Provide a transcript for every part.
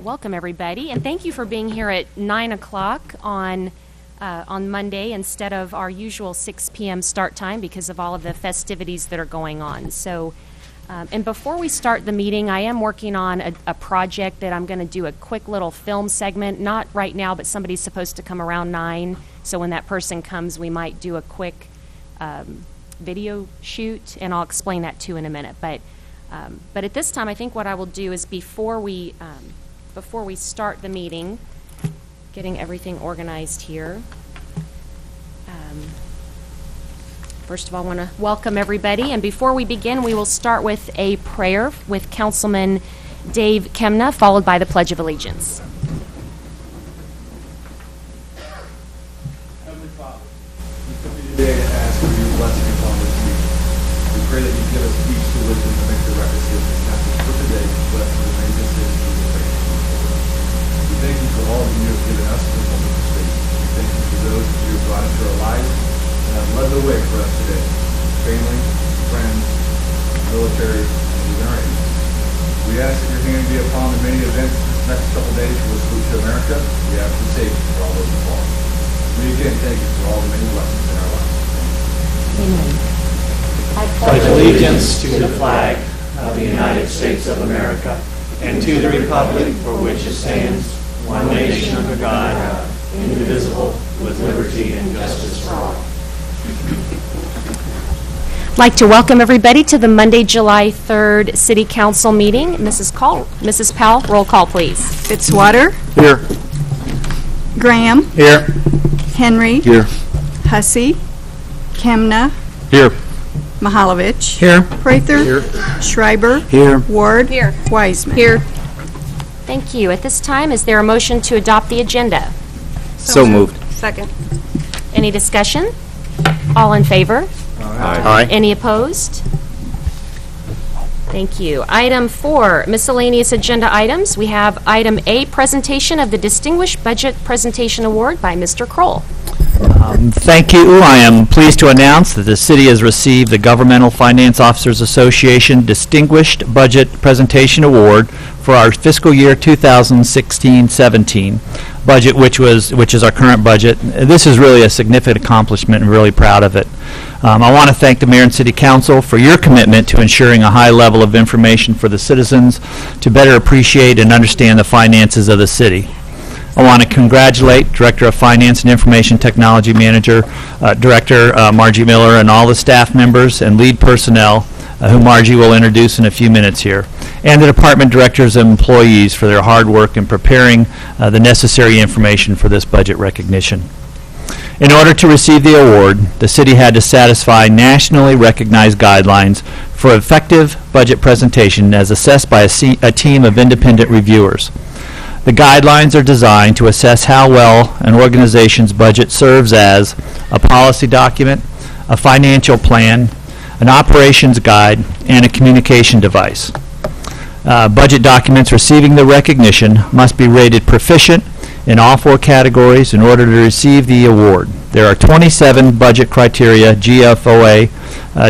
Welcome, everybody, and thank you for being here at 9 o'clock on Monday instead of our usual 6 p.m. start time because of all of the festivities that are going on. So, and before we start the meeting, I am working on a project that I'm going to do a quick little film segment, not right now, but somebody's supposed to come around 9, so when that person comes, we might do a quick video shoot, and I'll explain that too in a minute. But at this time, I think what I will do is before we start the meeting, getting everything organized here. First of all, I want to welcome everybody, and before we begin, we will start with a prayer with Councilman Dave Kemna, followed by the Pledge of Allegiance. Heavenly Father, we come to you today to ask for your blessing upon this meeting. We pray that you give us peace to wisdom to make the right decisions, not just for today, but for the many decisions we will make. We thank you for all that you have given us in the moment of faith. We thank you for those that you have brought into our lives and have led the way for us today. Family, friends, military, and even our enemies. We ask that your hand be upon the many events this next couple days for Salute to America. We ask for safety for all those involved. We again thank you for all the many blessings in our lives. Amen. I pledge allegiance to the flag of the United States of America and to the republic for which it stands, one nation under God, indivisible, with liberty and justice for all. I'd like to welcome everybody to the Monday, July 3rd City Council meeting. Mrs. Powell, roll call, please. Fitzwater. Here. Graham. Here. Henry. Here. Hussey. Kemna. Here. Mahalovich. Here. Prather. Here. Schreiber. Here. Ward. Here. Wiseman. Here. Thank you. At this time, is there a motion to adopt the agenda? So moved. Second. Any discussion? All in favor? Aye. Any opposed? Thank you. Item 4, miscellaneous agenda items. We have item A, presentation of the Distinguished Budget Presentation Award by Mr. Kroll. Thank you. I am pleased to announce that the city has received the Governmental Finance Officers Association Distinguished Budget Presentation Award for our fiscal year 2016-17 budget, which is our current budget. This is really a significant accomplishment and really proud of it. I want to thank the Mayor and City Council for your commitment to ensuring a high level of information for the citizens to better appreciate and understand the finances of the city. I want to congratulate Director of Finance and Information Technology Manager, Director Margie Miller, and all the staff members and lead personnel, who Margie will introduce in a few minutes here, and the department directors and employees for their hard work in preparing the necessary information for this budget recognition. In order to receive the award, the city had to satisfy nationally recognized guidelines for effective budget presentation as assessed by a team of independent reviewers. The guidelines are designed to assess how well an organization's budget serves as a policy document, a financial plan, an operations guide, and a communication device. Budget documents receiving the recognition must be rated proficient in all 4 categories in order to receive the award. There are 27 budget criteria GFOA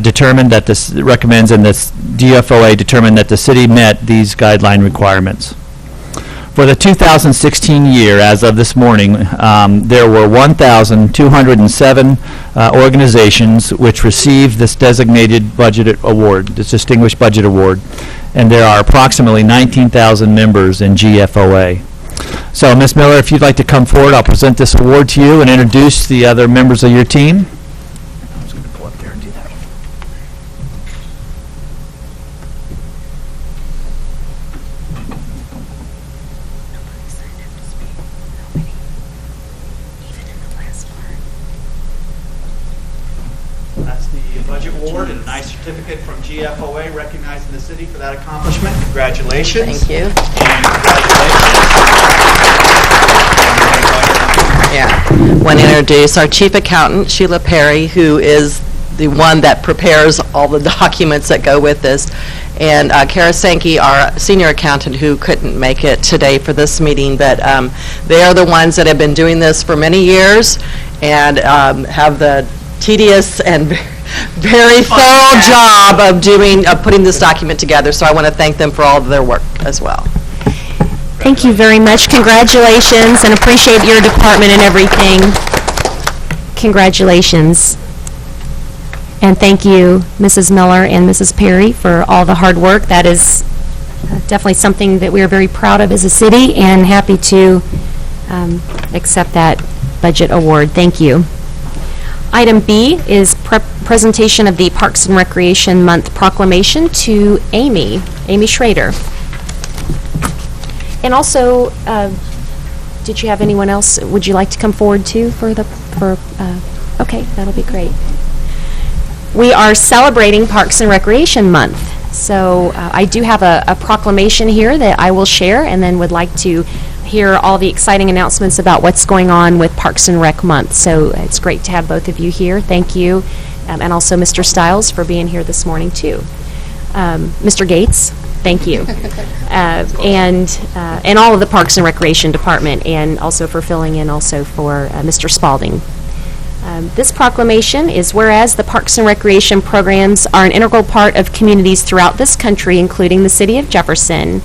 determined that this recommends, and this GFOA determined that the city met these guideline requirements. For the 2016 year, as of this morning, there were 1,207 organizations which received this designated budget award, this Distinguished Budget Award, and there are approximately 19,000 members in GFOA. So, Ms. Miller, if you'd like to come forward, I'll present this award to you and introduce the other members of your team. I'm just going to pull up there and do that. That's the budget award and a nice certificate from GFOA recognizing the city for that accomplishment. Congratulations. Thank you. And congratulations. Yeah. Want to introduce our chief accountant, Sheila Perry, who is the one that prepares all the documents that go with this, and Kara Sankey, our senior accountant, who couldn't make it today for this meeting, but they are the ones that have been doing this for many years and have the tedious and very thorough job of putting this document together. So I want to thank them for all of their work as well. Thank you very much. Congratulations, and appreciate your department and everything. Congratulations. And thank you, Mrs. Miller and Mrs. Perry, for all the hard work. That is definitely something that we are very proud of as a city, and happy to accept that budget award. Thank you. Item B is presentation of the Parks and Recreation Month proclamation to Amy Schrader. And also, did you have anyone else would you like to come forward too okay, that'll be great. We are celebrating Parks and Recreation Month. So I do have a proclamation here that I will share, and then would like to hear all the exciting announcements about what's going on with Parks and Rec Month. So it's great to have both of you here. Thank you. And also Mr. Stiles for being here this morning too. Mr. Gates, thank you. And all of the Parks and Recreation Department, and also for filling in also for Mr. Spalding. This proclamation is whereas the Parks and Recreation programs are an integral part of communities throughout this country, including the city of Jefferson,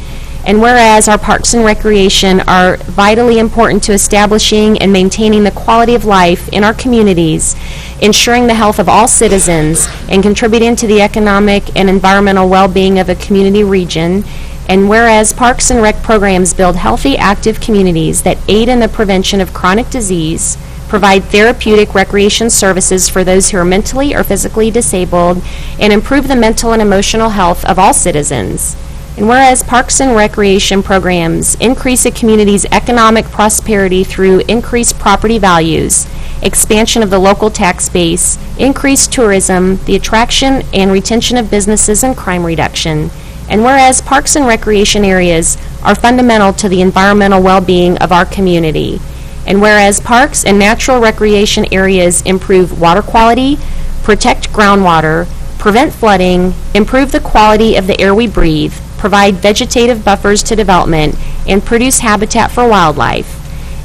and whereas our Parks and Recreation are vitally important to establishing and maintaining the quality of life in our communities, ensuring the health of all citizens, and contributing to the economic and environmental well-being of a community region, and whereas Parks and Rec programs build healthy, active communities that aid in the prevention of chronic disease, provide therapeutic recreation services for those who are mentally or physically disabled, and improve the mental and emotional health of all citizens. And whereas Parks and Recreation programs increase a community's economic prosperity through increased property values, expansion of the local tax base, increased tourism, the attraction and retention of businesses, and crime reduction. And whereas Parks and Recreation areas are fundamental to the environmental well-being of our community. And whereas parks and natural recreation areas improve water quality, protect groundwater, prevent flooding, improve the quality of the air we breathe, provide vegetative buffers to development, and produce habitat for wildlife.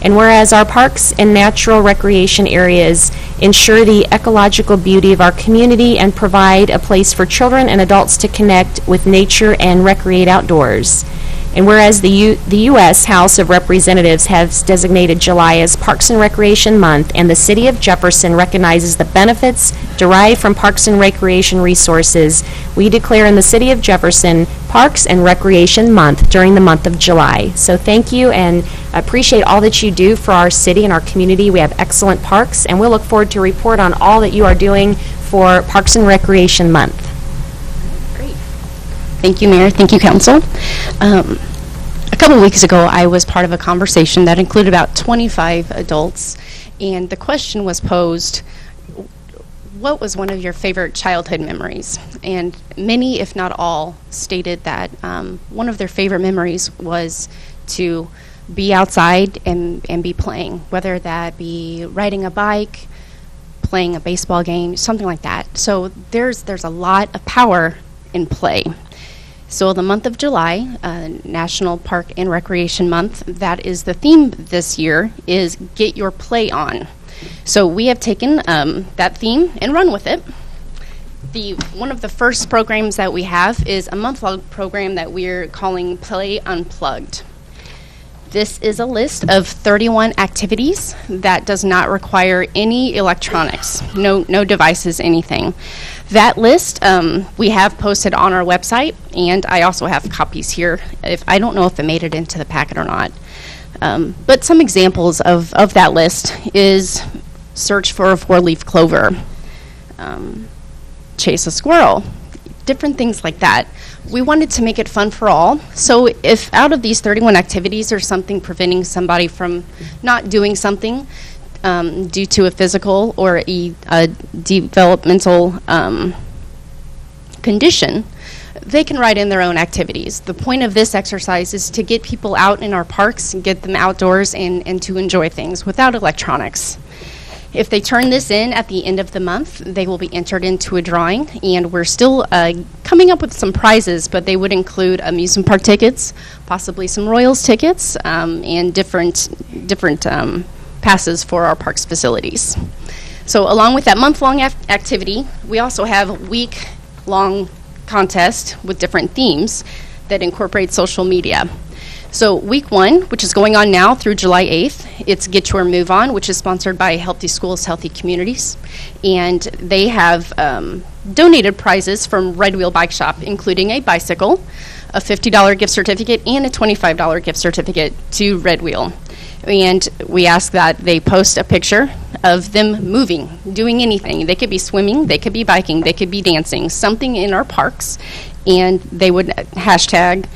And whereas our parks and natural recreation areas ensure the ecological beauty of our community and provide a place for children and adults to connect with nature and recreate outdoors. And whereas the U.S. House of Representatives has designated July as Parks and Recreation Month, and the City of Jefferson recognizes the benefits derived from Parks and Recreation resources, we declare in the City of Jefferson Parks and Recreation Month during the month of July. So thank you, and I appreciate all that you do for our city and our community. We have excellent parks, and we'll look forward to report on all that you are doing for Parks and Recreation Month. Thank you, Mayor. Thank you, Council. A couple weeks ago, I was part of a conversation that included about 25 adults, and the question was posed, what was one of your favorite childhood memories? And many, if not all, stated that one of their favorite memories was to be outside and be playing, whether that be riding a bike, playing a baseball game, something like that. So there's a lot of power in play. So the month of July, National Park and Recreation Month, that is the theme this year, is Get Your Play On. So we have taken that theme and run with it. One of the first programs that we have is a month-long program that we're calling Play Unplugged. This is a list of 31 activities that does not require any electronics, no devices, anything. That list we have posted on our website, and I also have copies here. I don't know if it made it into the packet or not. But some examples of that list is search for a four-leaf clover, chase a squirrel, different things like that. We wanted to make it fun for all. So if out of these 31 activities there's something preventing somebody from not doing something due to a physical or a developmental condition, they can write in their own activities. The point of this exercise is to get people out in our parks and get them outdoors and to enjoy things without electronics. If they turn this in at the end of the month, they will be entered into a drawing, and we're still coming up with some prizes, but they would include amusement park tickets, possibly some Royals tickets, and different passes for our parks facilities. So along with that month-long activity, we also have a week-long contest with different themes that incorporate social media. So week 1, which is going on now through July 8th, it's Get Your Move On, which is sponsored by Healthy Schools, Healthy Communities. And they have donated prizes from Red Wheel Bike Shop, including a bicycle, a $50 gift certificate, and a $25 gift certificate to Red Wheel. And we ask that they post a picture of them moving, doing anything. They could be swimming, they could be biking, they could be dancing, something in our parks. And they would hashtag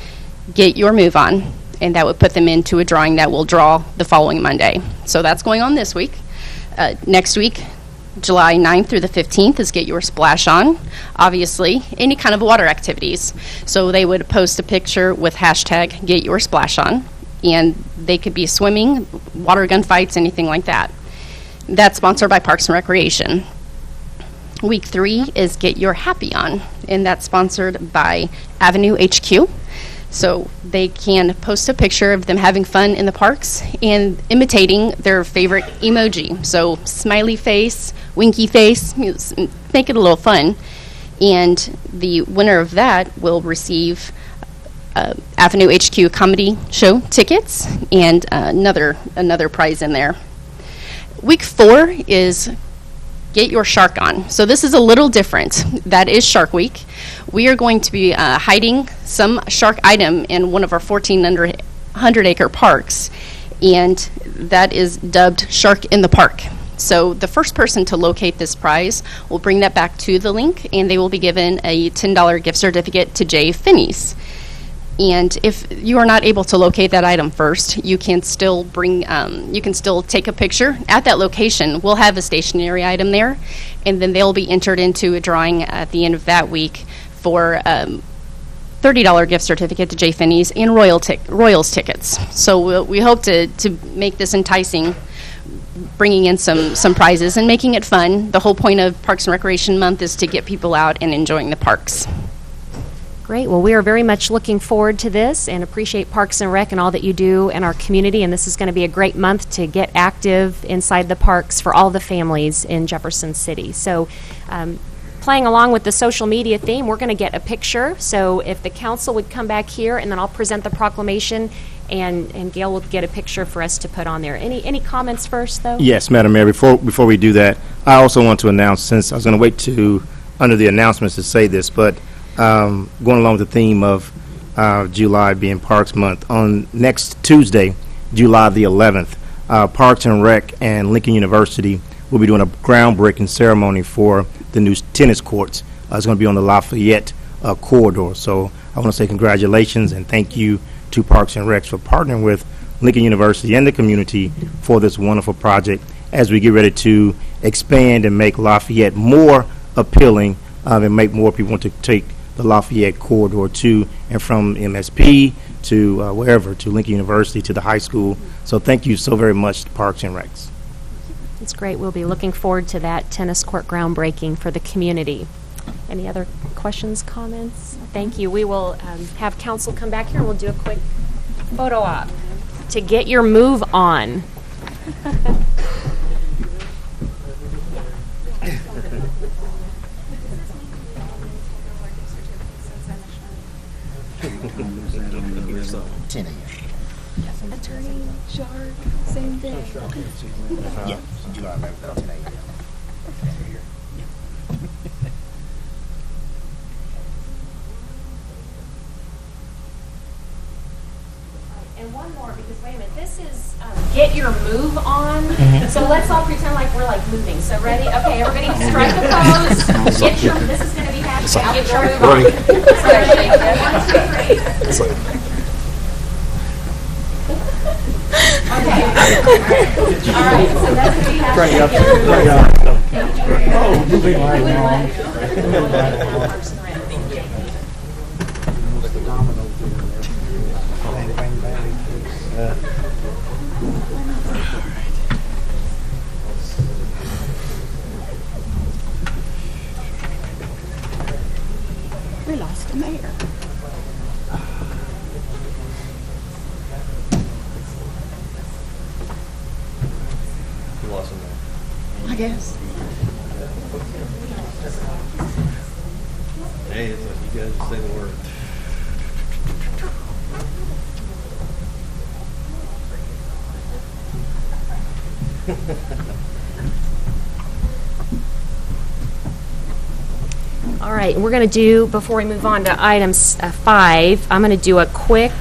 Get Your Move On. And that would put them into a drawing that will draw the following Monday. So that's going on this week. Next week, July 9th through the 15th, is Get Your Splash On. Obviously, any kind of water activities. So they would post a picture with hashtag Get Your Splash On. And they could be swimming, water gun fights, anything like that. That's sponsored by Parks and Recreation. Week 3 is Get Your Happy On. And that's sponsored by Avenue HQ. So they can post a picture of them having fun in the parks and imitating their favorite emoji. So smiley face, winky face, make it a little fun. And the winner of that will receive Avenue HQ comedy show tickets and another prize in there. Week 4 is Get Your Shark On. So this is a little different. That is Shark Week. We are going to be hiding some shark item in one of our 1,400-acre parks, and that is dubbed Shark in the Park. So the first person to locate this prize will bring that back to the link, and they will be given a $10 gift certificate to J. Finney's. And if you are not able to locate that item first, you can still take a picture at that location. We'll have a stationary item there, and then they'll be entered into a drawing at the end of that week for $30 gift certificate to J. Finney's and Royals tickets. So we hope to make this enticing, bringing in some prizes and making it fun. The whole point of Parks and Recreation Month is to get people out and enjoying the parks. Great. Well, we are very much looking forward to this and appreciate Parks and Rec and all that you do in our community. And this is going to be a great month to get active inside the parks for all the families in Jefferson City. So playing along with the social media theme, we're going to get a picture. So if the council would come back here, and then I'll present the proclamation, and Gail will get a picture for us to put on there. Any comments first, though? Yes, Madam Mayor. Before we do that, I also want to announce, since I was going to wait to under the announcements to say this, but going along with the theme of July being Parks Month, on next Tuesday, July the 11th, Parks and Rec and Lincoln University will be doing a groundbreaking ceremony for the new tennis courts. It's going to be on the Lafayette corridor. So I want to say congratulations and thank you to Parks and Rec for partnering with Lincoln University and the community for this wonderful project as we get ready to expand and make Lafayette more appealing and make more people want to take the Lafayette corridor to and from MSP to wherever, to Lincoln University, to the high school. So thank you so very much to Parks and Recs. It's great. We'll be looking forward to that tennis court groundbreaking for the community. Any other questions, comments? Thank you. We will have council come back here and we'll do a quick photo op to get your move on. Attorney, shark, same thing. Yeah, July 11th, 10 a.m. And one more, because wait a minute, this is get your move on. So let's all pretend like we're like moving. So ready? Okay, everybody strike a pose. Get your, this is going to be hashtag get your move on. So ready? 1, 2, 3. Okay. All right, so that's going to be hashtag get your move on. Oh, moving right along. We lost the mayor. You lost him there. I guess. Hey, it's like you guys say the word. All right, we're going to do, before we move on to item 5, I'm going to do a quick,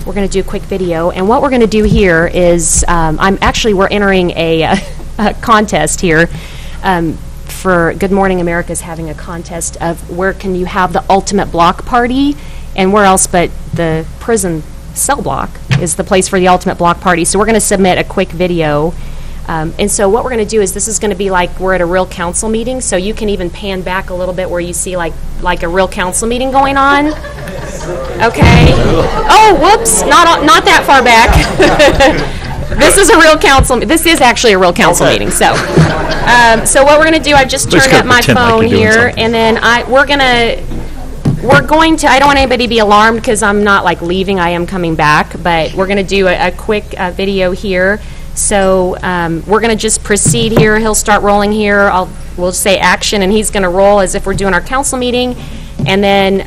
we're going to do a quick video. And what we're going to do here is, we're entering a contest here. For Good Morning America is having a contest of where can you have the ultimate block party, and where else but the prison cell block is the place for the ultimate block party. So we're going to submit a quick video. And so what we're going to do is this is going to be like we're at a real council meeting, so you can even pan back a little bit where you see like a real council meeting going on. Okay. Oh, whoops, not that far back. This is a real council, this is actually a real council meeting, so. So what we're going to do, I've just turned up my phone here, and then we're going to, I don't want anybody to be alarmed because I'm not like leaving, I am coming back, but we're going to do a quick video here. So we're going to just proceed here. He'll start rolling here. We'll say action, and he's going to roll as if we're doing our council meeting. And then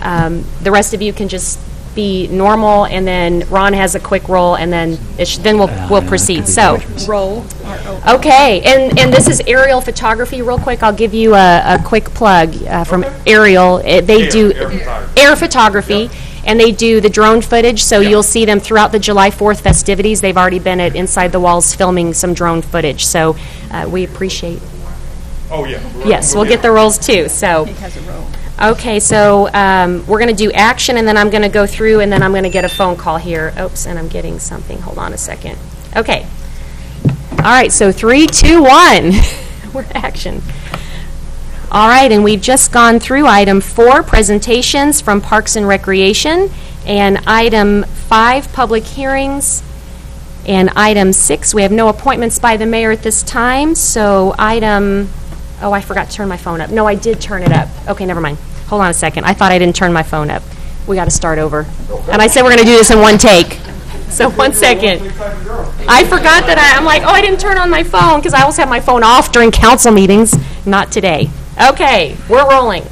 the rest of you can just be normal, and then Ron has a quick roll, and then we'll proceed. So Roll. okay, and this is aerial photography. Real quick, I'll give you a quick plug from Aerial. They do air photography. And they do the drone footage, so you'll see them throughout the July 4th festivities. They've already been at Inside the Walls filming some drone footage, so we appreciate. Oh, yeah. Yes, we'll get the rolls too, so. He has a roll. Okay, so we're going to do action, and then I'm going to go through, and then I'm going to get a phone call here. Oops, and I'm getting something. Hold on a second. Okay. All right, so 3, 2, 1. We're action. All right, and we've just gone through item 4, presentations from Parks and Recreation, and item 5, public hearings, and item 6, we have no appointments by the mayor at this time, so item, oh, I forgot to turn my phone up. No, I did turn it up. Okay, never mind. Hold on a second. I thought I didn't turn my phone up. We got to start over. And I said we're going to do this in one take. So 1 second. I forgot that I'm like, oh, I didn't turn on my phone because I always have my phone off during council meetings. Not today. Okay, we're rolling.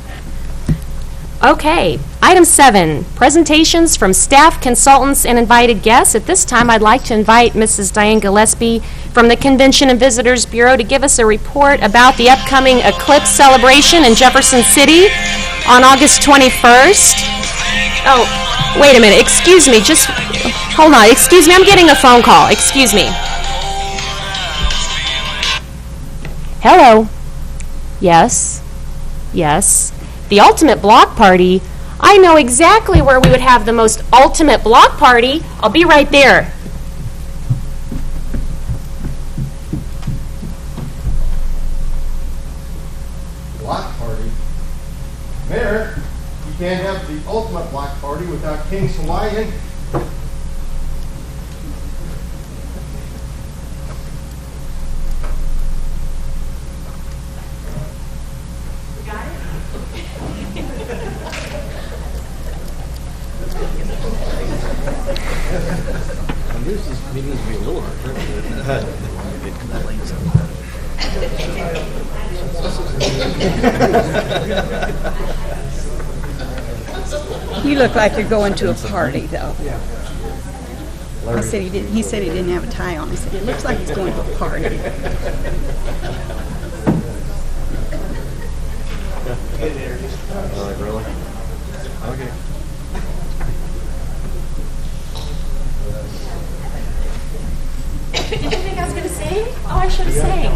Okay, item 7, presentations from staff, consultants, and invited guests. At this time, I'd like to invite Mrs. Diane Gillespie from the Convention and Visitors Bureau to give us a report about the upcoming Eclipse celebration in Jefferson City on August 21st. Oh, wait a minute, excuse me, just hold on, excuse me, I'm getting a phone call, excuse me. Hello. Yes. Yes. The ultimate block party? I know exactly where we would have the most ultimate block party. I'll be right there. Block party? Mayor, you can't have the ultimate block party without King's Hawaiian. You look like you're going to a party, though. He said he didn't have a tie on. He said, it looks like he's going to a party. Really? Okay. Did you think I was going to sing? Oh, I should have sang.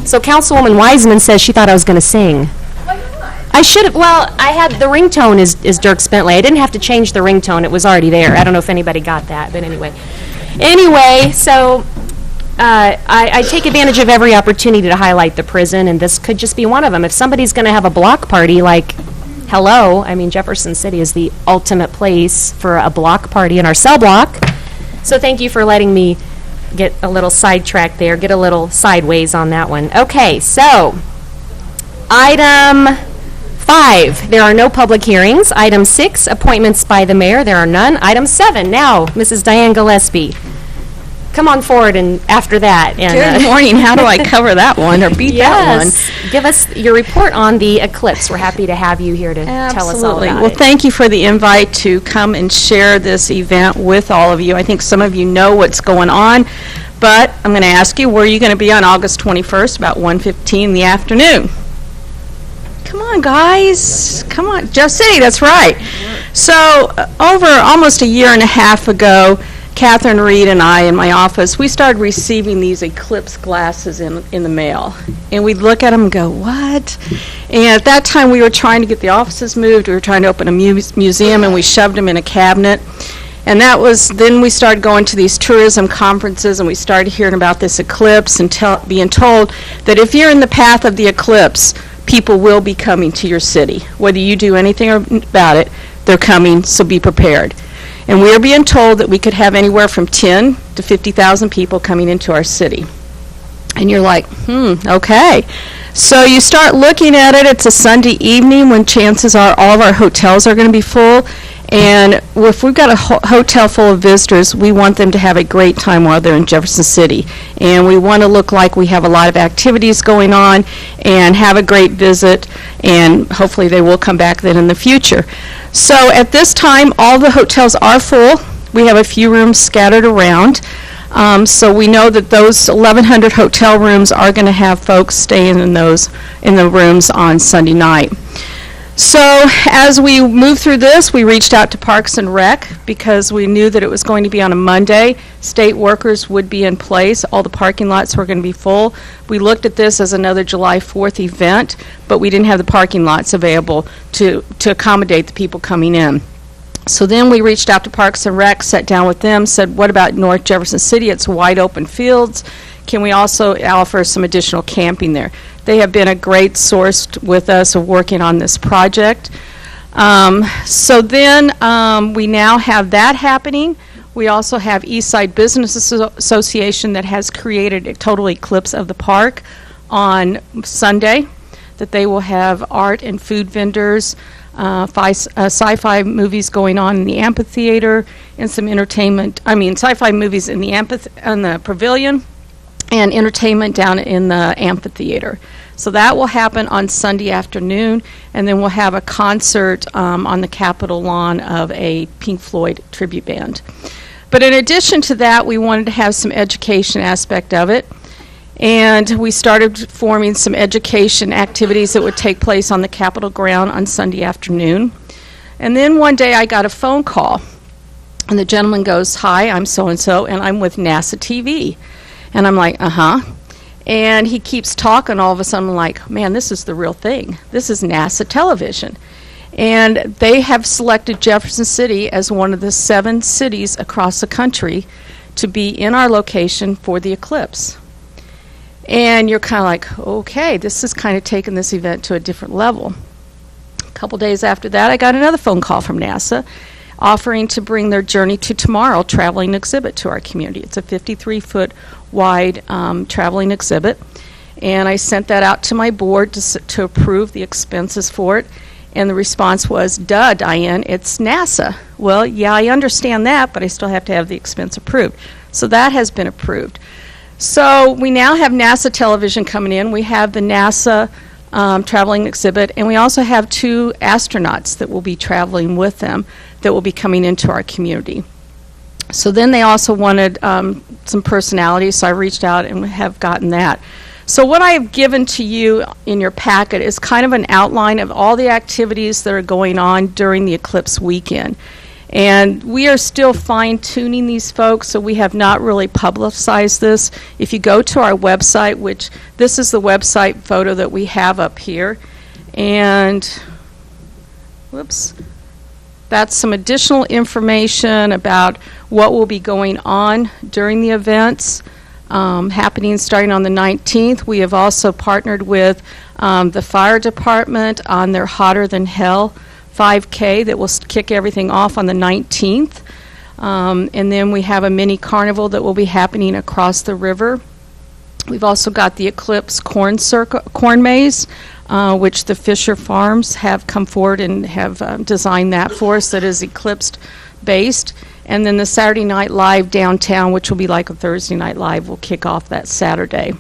So Councilwoman Wiseman says she thought I was going to sing. Why not? I should have, well, I had, the ringtone is Dirk Bentley. I didn't have to change the ringtone. It was already there. I don't know if anybody got that, but anyway. Anyway, so I take advantage of every opportunity to highlight the prison, and this could just be one of them. If somebody's going to have a block party, like, hello, I mean, Jefferson City is the ultimate place for a block party in our cell block. So thank you for letting me get a little sidetracked there, get a little sideways on that one. Okay, so item 5, there are no public hearings. Item 6, appointments by the mayor, there are none. Item 7, now, Mrs. Diane Gillespie. come on forward and after that. And, Good morning. How do I cover that one or beat that one? yes, give us your report on the eclipse. We're happy to have you here to tell us all about Well, it. thank you for the invite to come and share this event with all of you. I think some of you know what's going on, but I'm going to ask you, where are you going to be on August 21st, about 1:15 in the afternoon? Come on, guys. Come on. Jeff City, that's right. So over almost a year and a half ago, Catherine Reed and I in my office, we started receiving these eclipse glasses in the mail. And we'd look at them and go, what? And at that time, we were trying to get the offices moved. We were trying to open a museum, and we shoved them in a cabinet. And then we started going to these tourism conferences, and we started hearing about this eclipse and being told that if you're in the path of the eclipse, people will be coming to your city. Whether you do anything about it, they're coming, so be prepared. And we are being told that we could have anywhere from 10 to 50,000 people coming into our city. And you're like, okay. So you start looking at it. It's a Sunday evening when chances are all of our hotels are going to be full. And if we've got a hotel full of visitors, we want them to have a great time while they're in Jefferson City. And we want to look like we have a lot of activities going on and have a great visit, and hopefully they will come back then in the future. So at this time, all the hotels are full. We have a few rooms scattered around. So we know that those 1,100 hotel rooms are going to have folks staying in the rooms on Sunday night. So as we moved through this, we reached out to Parks and Rec because we knew that it was going to be on a Monday. State workers would be in place. All the parking lots were going to be full. We looked at this as another July 4th event, but we didn't have the parking lots available to accommodate the people coming in. So then we reached out to Parks and Rec, sat down with them, said, what about North Jefferson City? It's wide open fields. Can we also offer some additional camping there? They have been a great source with us of working on this project. So then we now have that happening. We also have Eastside Business Association that has created a total eclipse of the park on Sunday, that they will have art and food vendors, sci-fi movies going on in the amphitheater, and some sci-fi movies in the pavilion, and entertainment down in the amphitheater. So that will happen on Sunday afternoon, and then we'll have a concert on the Capitol lawn of a Pink Floyd tribute band. But in addition to that, we wanted to have some education aspect of it, and we started forming some education activities that would take place on the Capitol ground on Sunday afternoon. And then one day I got a phone call, and the gentleman goes, hi, I'm so-and-so, and I'm with NASA TV. And I'm like, And he keeps talking. All of a sudden, I'm like, man, this is the real thing. This is NASA television. And they have selected Jefferson City as one of the 7 cities across the country to be in our location for the eclipse. And you're kind of like, okay, this is kind of taking this event to a different level. A couple days after that, I got another phone call from NASA offering to bring their Journey to Tomorrow traveling exhibit to our community. It's a 53-foot wide traveling exhibit, and I sent that out to my board to approve the expenses for it, and the response was, duh, Diane, it's NASA. Well, yeah, I understand that, but I still have to have the expense approved. So that has been approved. So we now have NASA television coming in. We have the NASA traveling exhibit, and we also have 2 astronauts that will be traveling with them that will be coming into our community. So then they also wanted some personalities, so I reached out and have gotten that. So what I have given to you in your packet is kind of an outline of all the activities that are going on during the eclipse weekend. And we are still fine-tuning these folks, so we have not really publicized this. If you go to our website, which this is the website photo that we have up here, and whoops, that's some additional information about what will be going on during the events happening starting on the 19th. We have also partnered with the fire department on their Hotter Than Hell 5K that will kick everything off on the 19th. And then we have a mini carnival that will be happening across the river. We've also got the Eclipse corn maze, which the Fisher Farms have come forward and have designed that for us, that is eclipsed based. And then the Saturday Night Live downtown, which will be like a Thursday Night Live, will kick off that Saturday.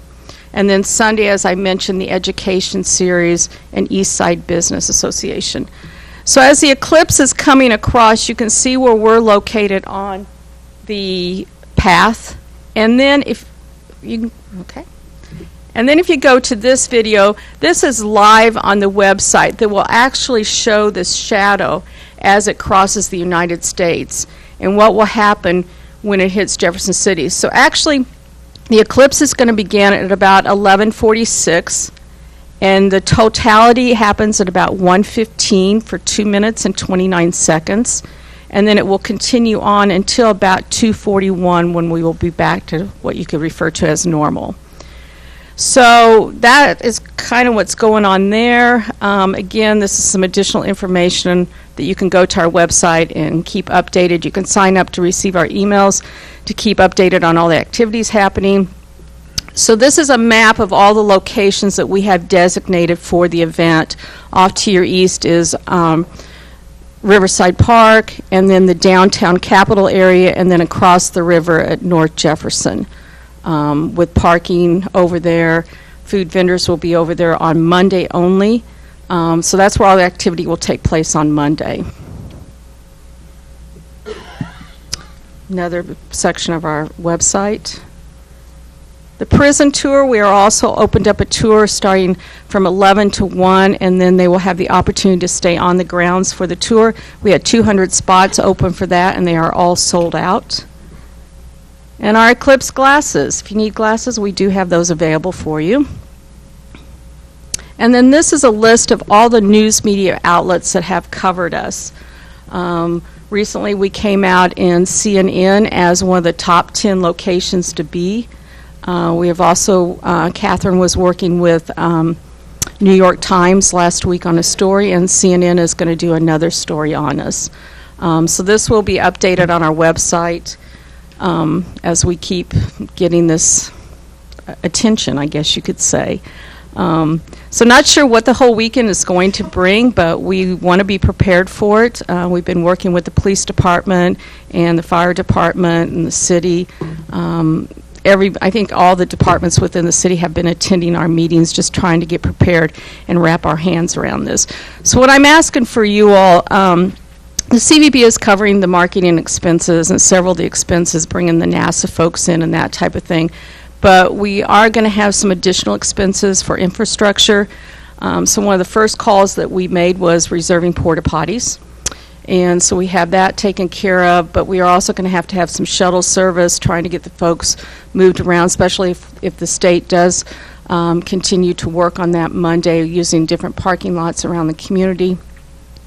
And then Sunday, as I mentioned, the Education Series and East Side Business Association. So as the eclipse is coming across, you can see where we're located on the path. And then if you, okay. And then if you go to this video, this is live on the website that will actually show this shadow as it crosses the United States and what will happen when it hits Jefferson City. So actually, the eclipse is going to begin at about 11:46, and the totality happens at about 1:15 for 2 minutes and 29 seconds. And then it will continue on until about 2:41 when we will be back to what you could refer to as normal. So that is kind of what's going on there. Again, this is some additional information that you can go to our website and keep updated. You can sign up to receive our emails to keep updated on all the activities happening. So this is a map of all the locations that we have designated for the event. Off to your east is Riverside Park, and then the downtown Capitol area, and then across the river at North Jefferson. With parking over there. Food vendors will be over there on Monday only. So that's where all the activity will take place on Monday. Another section of our website. The prison tour, we are also opened up a tour starting from 11 to 1, and then they will have the opportunity to stay on the grounds for the tour. We had 200 spots open for that, and they are all sold out. And our eclipse glasses. If you need glasses, we do have those available for you. And then this is a list of all the news media outlets that have covered us. Recently, we came out in CNN as one of the top 10 locations to be. We have also, Catherine was working with New York Times last week on a story, and CNN is going to do another story on us. So this will be updated on our website. As we keep getting this attention, I guess you could say. So not sure what the whole weekend is going to bring, but we want to be prepared for it. We've been working with the police department and the fire department and the city. I think all the departments within the city have been attending our meetings, just trying to get prepared and wrap our hands around this. So what I'm asking for you all, the CVB is covering the marketing expenses and several of the expenses, bringing the NASA folks in and that type of thing. But we are going to have some additional expenses for infrastructure. So one of the first calls that we made was reserving porta potties. And so we have that taken care of, but we are also going to have some shuttle service, trying to get the folks moved around, especially if the state does continue to work on that Monday using different parking lots around the community.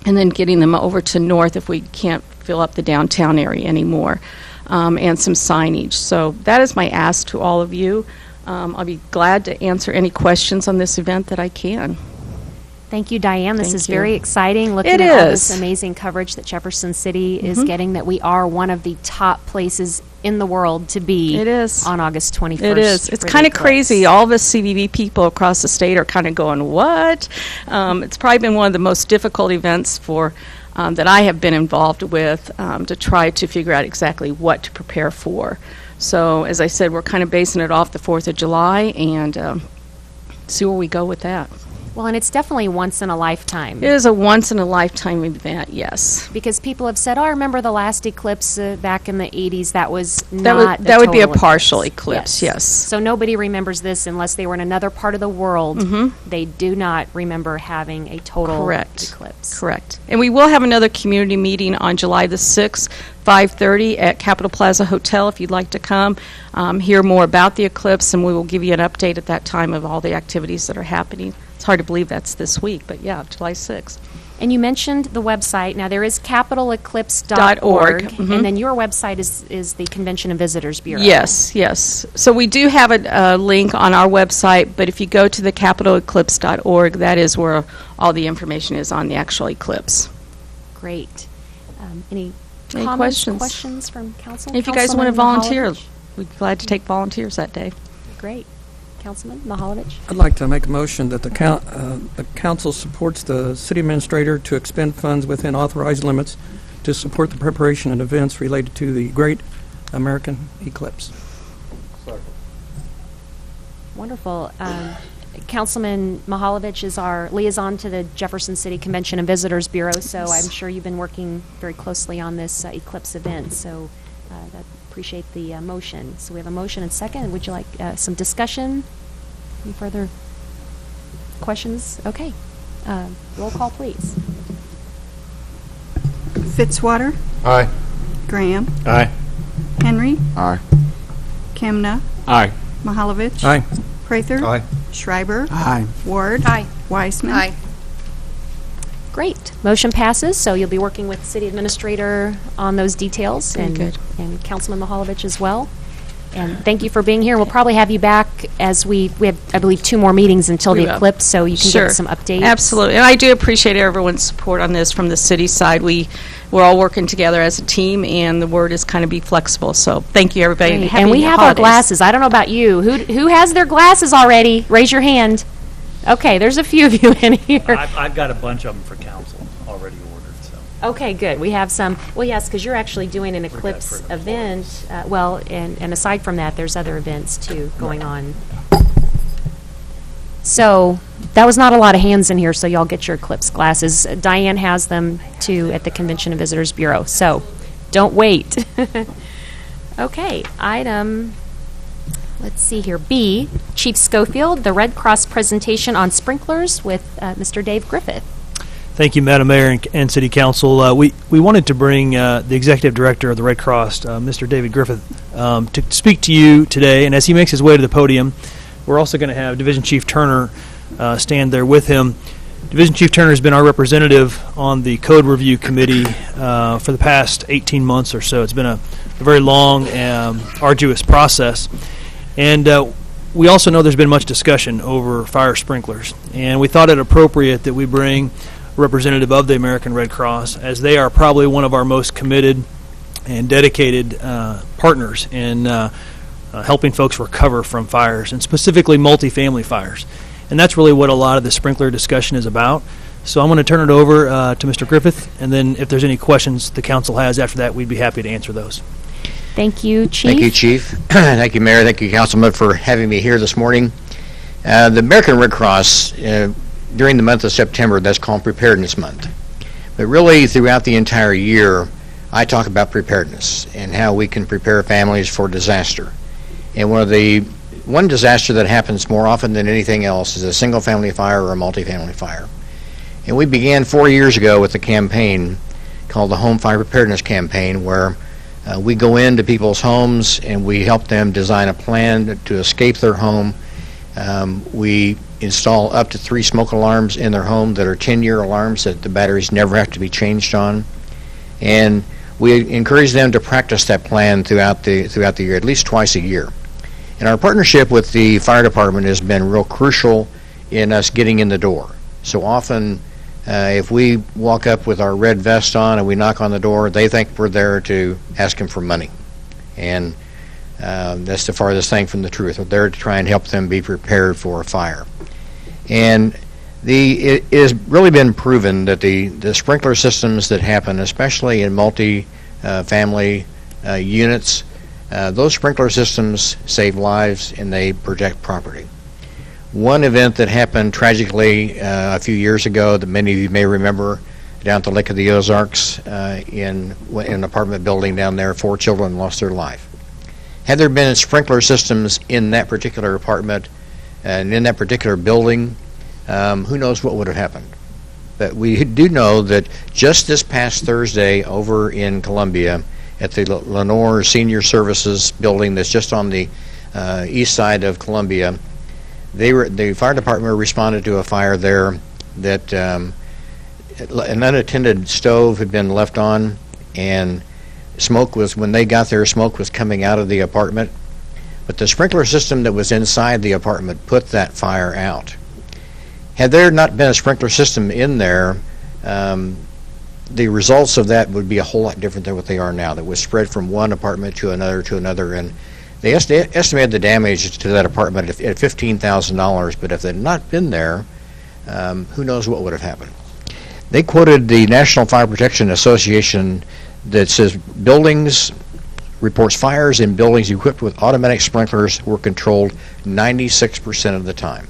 And then getting them over to north if we can't fill up the downtown area anymore, and some signage. So that is my ask to all of you. I'll be glad to answer any questions on this event that I can. Thank you, Diane. This Thank is you. very exciting, looking It at all is. this amazing coverage that Jefferson City is getting, that we are one of the top places in the world to be It is. on August 21st. It is. It's for the kind of eclipse. crazy. All of us CVV people across the state are kind of going, what? It's probably been one of the most difficult events for that I have been involved with to try to figure out exactly what to prepare for. So, as I said, we're kind of basing it off the 4th of July and see where we go with that. Well, and it's definitely once in a lifetime. It is a once-in-a-lifetime event, yes. Because people have said, oh, I remember the last eclipse back in the 80s. That was That not would, that would be a total partial eclipse, yes. So nobody remembers this unless they were in another part of the world. They do not remember having a total Correct. eclipse. Correct. And we will have another community meeting on July the 6th, 5:30 at Capitol Plaza Hotel if you'd like to come, hear more about the eclipse, and we will give you an update at that time of all the activities that are happening. It's hard to believe that's this week, but yeah, July 6th. And you mentioned the website. Now, there is capitoleclipse.org, and then your website is the Convention and Visitors Bureau. Yes, yes. So we do have a link on our website, but if you go to the capitoleclipse.org, that is where all the information is on the actual eclipse. Great. Any Any comments, questions? from council? If you guys want to Councilman volunteer, Mahalovich? we'd be glad to take volunteers that day. Great. Councilman Mahalovich? I'd like to make a motion that the council supports the city administrator to expend funds within authorized limits to support the preparation and events related to the Great American Eclipse. Wonderful. Councilman Mihaljevic is our liaison to the Jefferson City Convention and Visitors Bureau, so I'm sure you've been working very closely on this eclipse event, so I appreciate the motion. So we have a motion and second. Would you like some discussion? Any further questions? Okay. Roll call, please. Fitzwater. Aye. Graham. Aye. Henry. Aye. Kemna. Aye. Mahalovich. Aye. Prather. Aye. Schreiber. Aye. Ward. Aye. Weissman. Aye. Great. Motion passes, so you'll be working with the city administrator on those details. Very good. And Councilman Mihaljevic as well. And thank you for being here. We'll probably have you back as we have, I believe, 2 more meetings until We the will. eclipse, so you can Sure. give us some updates. Absolutely. And I do appreciate everyone's support on this from the city side. We're all working together as a team, and the word is kind of be flexible. So thank you, everybody. Great. Happy And we have our holidays. glasses. I don't know about you. Who has their glasses already? Raise your hand. Okay, there's a few of you in here. I've got a bunch of them for council already ordered, so. Okay, good. We have some. Well, yes, because you're actually doing an eclipse for the event. Well, and aside from that, there's other events too going on. So that was not a lot of hands in here, so y'all get your eclipse glasses. Diane has them too at the Convention and Visitors Bureau. So don't wait. Okay, item. Let's see here. B, Chief Schofield, the Red Cross presentation on sprinklers with Mr. Dave Griffith. Thank you, Madam Mayor and City Council. We wanted to bring the Executive Director of the Red Cross, Mr. David Griffith, to speak to you today. And as he makes his way to the podium, we're also going to have Division Chief Turner stand there with him. Division Chief Turner has been our representative on the Code Review Committee for the past 18 months or so. It's been a very long, arduous process. And we also know there's been much discussion over fire sprinklers. And we thought it appropriate that we bring a representative of the American Red Cross, as they are probably one of our most committed and dedicated partners in helping folks recover from fires, and specifically multifamily fires. And that's really what a lot of the sprinkler discussion is about. So I'm going to turn it over to Mr. Griffith, and then if there's any questions the council has after that, we'd be happy to answer those. Thank you, Chief. Thank you, Chief. Thank you, Mayor. Thank you, Councilman, for having me here this morning. The American Red Cross, during the month of September, that's called Preparedness Month. But really, throughout the entire year, I talk about preparedness and how we can prepare families for disaster. And one disaster that happens more often than anything else is a single-family fire or a multifamily fire. And we began 4 years ago with a campaign called the Home Fire Preparedness Campaign, where we go into people's homes and we help them design a plan to escape their home. We install up to 3 smoke alarms in their home that are 10-year alarms that the batteries never have to be changed on. And we encourage them to practice that plan throughout the year, at least twice a year. And our partnership with the fire department has been real crucial in us getting in the door. So often, if we walk up with our red vest on and we knock on the door, they think we're there to ask them for money. And that's the farthest thing from the truth. We're there to try and help them be prepared for a fire. And it has really been proven that the sprinkler systems that happen, especially in multi-family units, those sprinkler systems save lives and they protect property. One event that happened tragically a few years ago that many of you may remember down at the Lake of the Ozarks in an apartment building down there, 4 children lost their life. Had there been sprinkler systems in that particular apartment and in that particular building, who knows what would have happened. But we do know that just this past Thursday over in Columbia at the Lenore Senior Services building that's just on the east side of Columbia, the fire department responded to a fire there that an unattended stove had been left on, and when they got there, smoke was coming out of the apartment. But the sprinkler system that was inside the apartment put that fire out. Had there not been a sprinkler system in there, the results of that would be a whole lot different than what they are now. That was spread from one apartment to another, and they estimated the damage to that apartment at $15,000, but if it had not been there, who knows what would have happened. They quoted the National Fire Protection Association that says buildings, reports fires in buildings equipped with automatic sprinklers were controlled 96% of the time.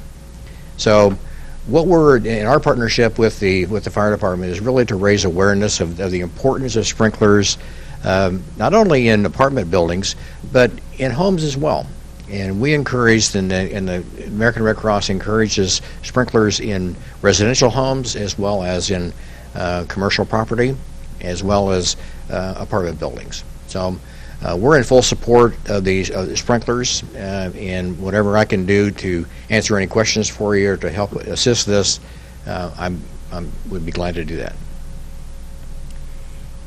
So what we're, in our partnership with the fire department, is really to raise awareness of the importance of sprinklers, not only in apartment buildings, but in homes as well. And we encouraged, and the American Red Cross encourages sprinklers in residential homes as well as in commercial property, as well as apartment buildings. So we're in full support of these sprinklers, and whatever I can do to answer any questions for you or to help assist this, I would be glad to do that.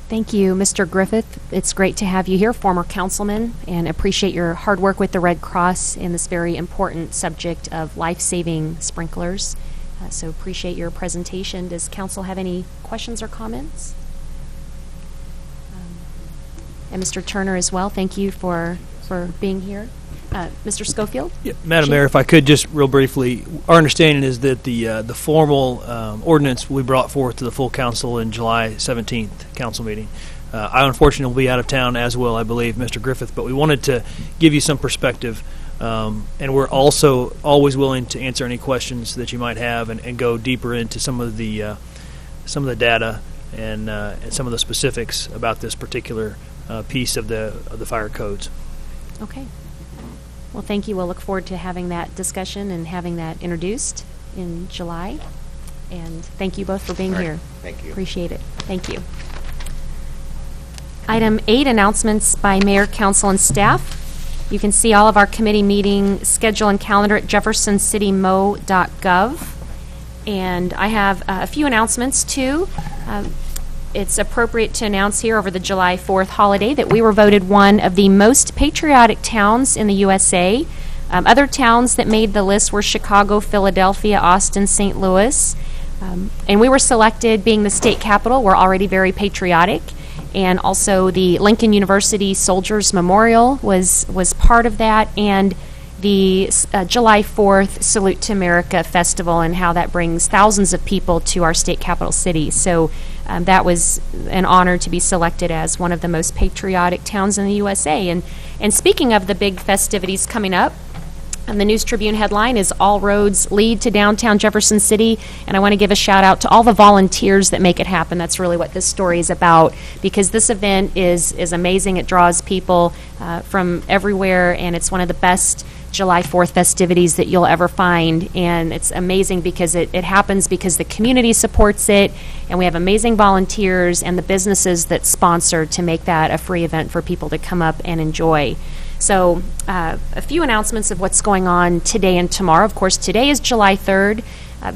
Thank you, Mr. Griffith. It's great to have you here, former councilman, and appreciate your hard work with the Red Cross in this very important subject of life-saving sprinklers. So appreciate your presentation. Does council have any questions or comments? And Mr. Turner as well, thank you for being here. Mr. Schofield? Yeah, Madam Mayor, if I could just real briefly, our understanding is that the formal ordinance we brought forth to the full council in July 17th council meeting. I unfortunately will be out of town, as will, I believe, Mr. Griffith, but we wanted to give you some perspective, and we're also always willing to answer any questions that you might have and go deeper into some of the data and some of the specifics about this particular piece of the fire codes. Okay. Well, thank you. We'll look forward to having that discussion and having that introduced in July. And thank you both for being here. Thank you. Appreciate it. Thank you. Item 8, announcements by mayor, council, and staff. You can see all of our committee meeting schedule and calendar at jeffersoncitymo.gov. And I have a few announcements, too. It's appropriate to announce here over the July 4th holiday that we were voted one of the most patriotic towns in the USA. Other towns that made the list were Chicago, Philadelphia, Austin, St. Louis. And we were selected, being the state capital, we're already very patriotic. And also the Lincoln University Soldiers Memorial was part of that, and the July 4th Salute to America Festival, and how that brings thousands of people to our state capital city. So that was an honor to be selected as one of the most patriotic towns in the USA. And speaking of the big festivities coming up, the News Tribune headline is "All Roads Lead to Downtown Jefferson City," and I want to give a shout out to all the volunteers that make it happen. That's really what this story is about, because this event is amazing. It draws people from everywhere, and it's one of the best July 4th festivities that you'll ever find. And it's amazing because it happens because the community supports it, and we have amazing volunteers and the businesses that sponsor to make that a free event for people to come up and enjoy. So a few announcements of what's going on today and tomorrow. Of course, today is July 3rd.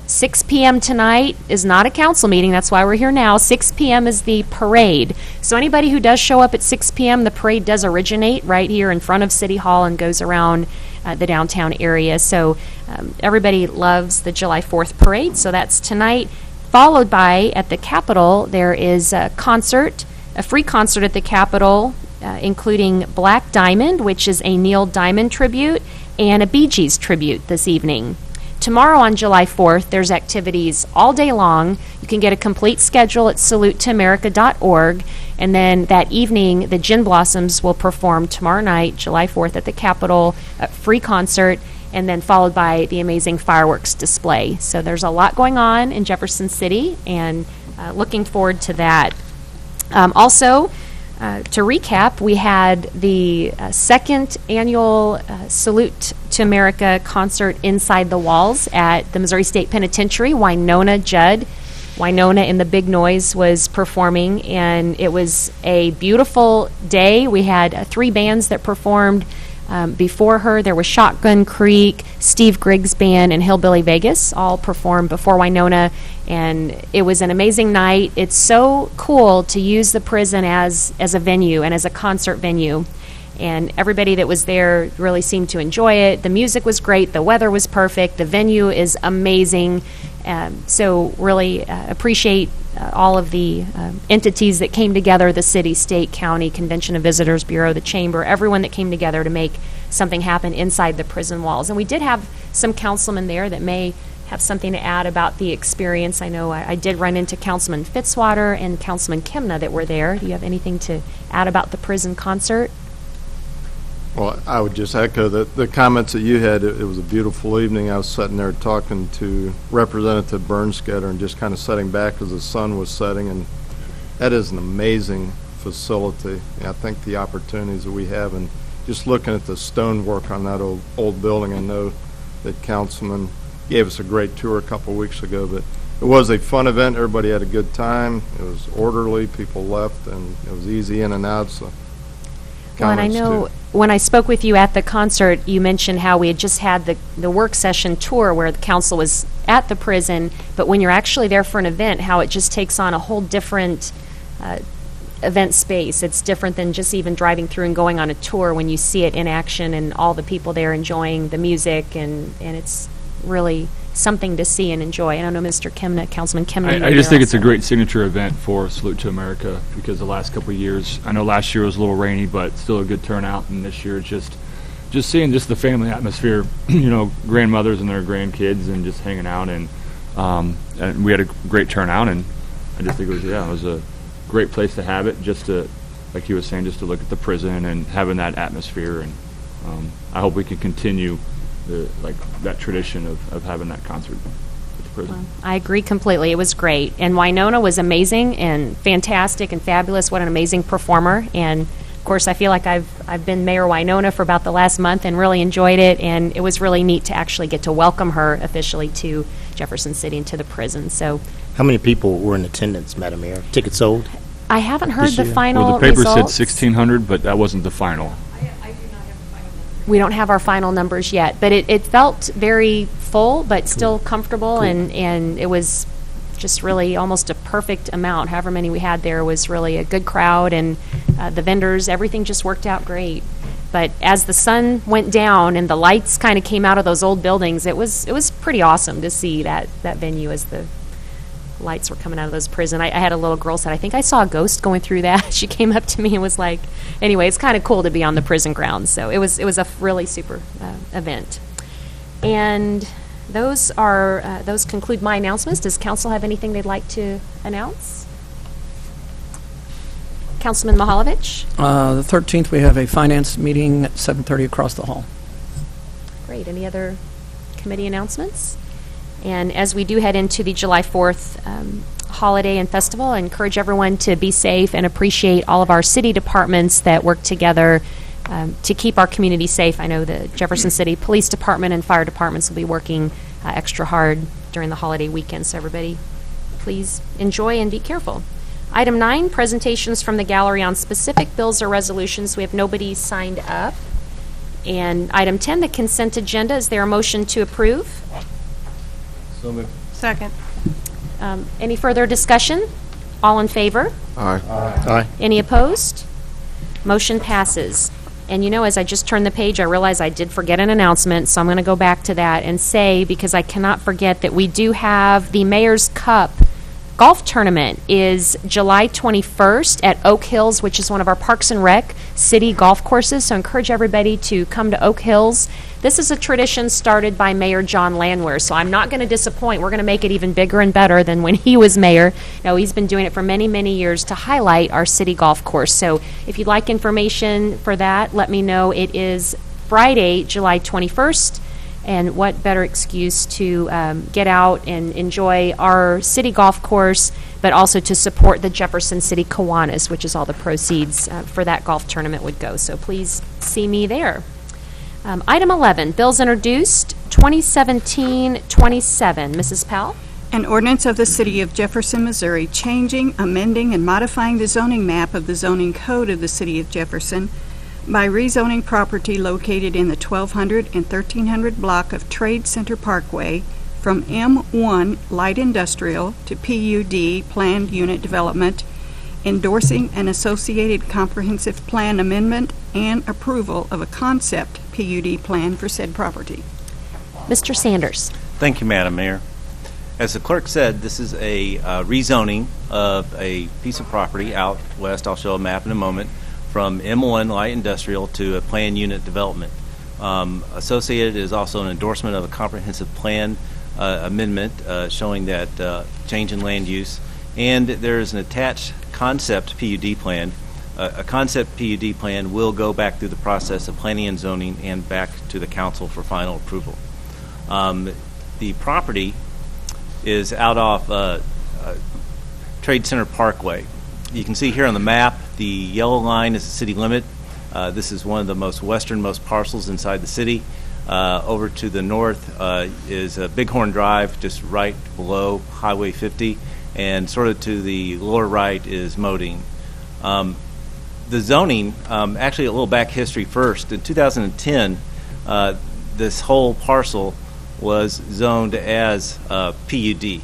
6 p.m. tonight is not a council meeting. That's why we're here now. 6 p.m. is the parade. So anybody who does show up at 6 p.m., the parade does originate right here in front of City Hall and goes around the downtown area. So everybody loves the July 4th parade. So that's tonight. Followed by, at the Capitol, there is a concert, a free concert at the Capitol, including Black Diamond, which is a Neil Diamond tribute, and a Bee Gees tribute this evening. Tomorrow on July 4th, there's activities all day long. You can get a complete schedule at salutetoamerica.org. And then that evening, the Gin Blossoms will perform tomorrow night, July 4th, at the Capitol, a free concert, and then followed by the amazing fireworks display. So there's a lot going on in Jefferson City, and looking forward to that. Also, to recap, we had the second annual Salute to America concert inside the walls at the Missouri State Penitentiary. Wynonna Judd, Wynonna and the Big Noise, was performing, and it was a beautiful day. We had 3 bands that performed before her. There was Shotgun Creek, Steve Griggs Band, and Hillbilly Vegas all performed before Wynonna, and it was an amazing night. It's so cool to use the prison as a venue and as a concert venue, and everybody that was there really seemed to enjoy it. The music was great, the weather was perfect, the venue is amazing. So really appreciate all of the entities that came together, the city, state, county, Convention and Visitors Bureau, the chamber, everyone that came together to make something happen inside the prison walls. And we did have some councilmen there that may have something to add about the experience. I know I did run into Councilman Fitzwater and Councilman Kimna that were there. Do you have anything to add about the prison concert? Well, I would just echo the comments that you had. It was a beautiful evening. I was sitting there talking to Representative Bernsketter and just kind of sitting back as the sun was setting, and that is an amazing facility. I think the opportunities that we have, and just looking at the stonework on that old building, I know that Councilman gave us a great tour a couple of weeks ago, but it was a fun event. Everybody had a good time. It was orderly. People left, and it was easy in and out. So, well, and I know when I spoke with you at the concert, you mentioned how we had just had the work session tour where the council was at the prison, but when you're actually there for an event, how it just takes on a whole different event space. It's different than just even driving through and going on a tour when you see it in action and all the people there enjoying the music, and it's really something to see and enjoy. I don't know, Mr. Kimna, Councilman Kimna. I just think it's a great signature event for Salute to America, because the last couple of years, I know last year was a little rainy, but still a good turnout, and this year it's just seeing just the family atmosphere, you know, grandmothers and their grandkids and just hanging out, and we had a great turnout, and I just think it was a great place to have it, just to, like he was saying, just to look at the prison and having that atmosphere, and I hope we can continue that tradition of having that concert at the prison. Well, I agree completely. It was great. And Winona was amazing and fantastic and fabulous. What an amazing performer. And, of course, I feel like I've been Mayor Winona for about the last month and really enjoyed it. And it was really neat to actually get to welcome her officially to Jefferson City and to the prison. So, how many people were in attendance, Madam Mayor? Tickets sold? I haven't heard the final Well, the paper results. said 1,600, but that wasn't the final. We don't have our final numbers yet, but it felt very full, but still comfortable, and it was just really almost a perfect amount. However many we had there was really a good crowd, and the vendors, everything just worked out great. But as the sun went down and the lights kind of came out of those old buildings, it was pretty awesome to see that venue as the lights were coming out of those prison. I had a little girl said, I think I saw a ghost going through that. She came up to me and was like, anyway, it's kind of cool to be on the prison grounds. So it was a really super event. And those conclude my announcements. Does council have anything they'd like to announce? Councilman Mihaljevic? The 13th, we have a finance meeting at 7:30 across the hall. Great. Any other committee announcements? And as we do head into the July 4th holiday and festival, I encourage everyone to be safe and appreciate all of our city departments that work together to keep our community safe. I know the Jefferson City Police Department and fire departments will be working extra hard during the holiday weekend, so everybody please enjoy and be careful. Item 9, presentations from the gallery on specific bills or resolutions. We have nobody signed up. And item 10, the consent agenda. Is there a motion to approve? So moved. Second. Any further discussion? All in favor? Aye. Aye. Any opposed? Motion passes. And you know, as I just turned the page, I realized I did forget an announcement, so I'm going to go back to that and say, because I cannot forget, that we do have the Mayor's Cup golf tournament is July 21st at Oak Hills, which is one of our Parks and Rec city golf courses. So I encourage everybody to come to Oak Hills. This is a tradition started by Mayor John Landwehr, so I'm not going to disappoint. We're going to make it even bigger and better than when he was mayor. No, he's been doing it for many, many years to highlight our city golf course. So if you'd like information for that, let me know. It is Friday, July 21st. And what better excuse to get out and enjoy our city golf course, but also to support the Jefferson City Kiwanis, which is all the proceeds for that golf tournament would go. So please see me there. Item 11, bills introduced, 2017-27. Mrs. Powell? An ordinance of the City of Jefferson, Missouri, changing, amending, and modifying the zoning map of the zoning code of the City of Jefferson by rezoning property located in the 1200 and 1300 block of Trade Center Parkway from M1 Light Industrial to PUD Planned Unit Development, endorsing an associated comprehensive plan amendment and approval of a concept PUD plan for said property. Mr. Sanders. Thank you, Madam Mayor. As the clerk said, this is a rezoning of a piece of property out west. I'll show a map in a moment. From M1 Light Industrial to a planned unit development. Associated is also an endorsement of a comprehensive plan amendment showing that change in land use. And there is an attached concept PUD plan. A concept PUD plan will go back through the process of planning and zoning and back to the council for final approval. The property is out off Trade Center Parkway. You can see here on the map, the yellow line is the city limit. This is one of the westernmost parcels inside the city. Over to the north is Bighorn Drive, just right below Highway 50, and sort of to the lower right is Modine. The zoning, actually a little back history first. In 2010, this whole parcel was zoned as PUD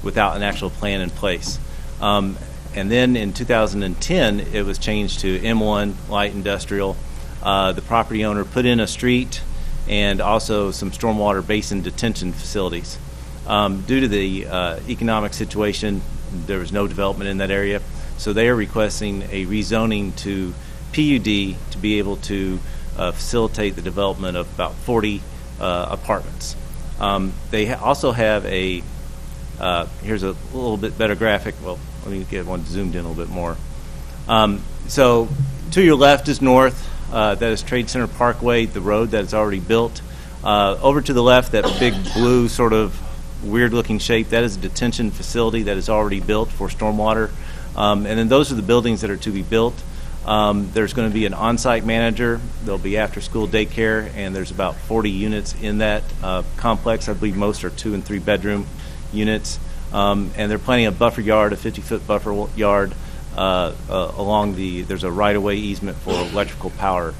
without an actual plan in place. And then in 2010, it was changed to M1 Light Industrial. The property owner put in a street and also some stormwater basin detention facilities. Due to the economic situation, there was no development in that area. So they are requesting a rezoning to PUD to be able to facilitate the development of about 40 apartments. They also have a, here's a little bit better graphic. Well, let me get one zoomed in a little bit more. So to your left is north. That is Trade Center Parkway, the road that is already built. Over to the left, that big blue sort of weird-looking shape, that is a detention facility that is already built for stormwater. And then those are the buildings that are to be built. There's going to be an on-site manager. There'll be after-school daycare, and there's about 40 units in that complex. I believe most are 2- and 3-bedroom units. And they're planning a buffer yard, a 50-foot buffer yard along there's a right-of-way easement for electrical power.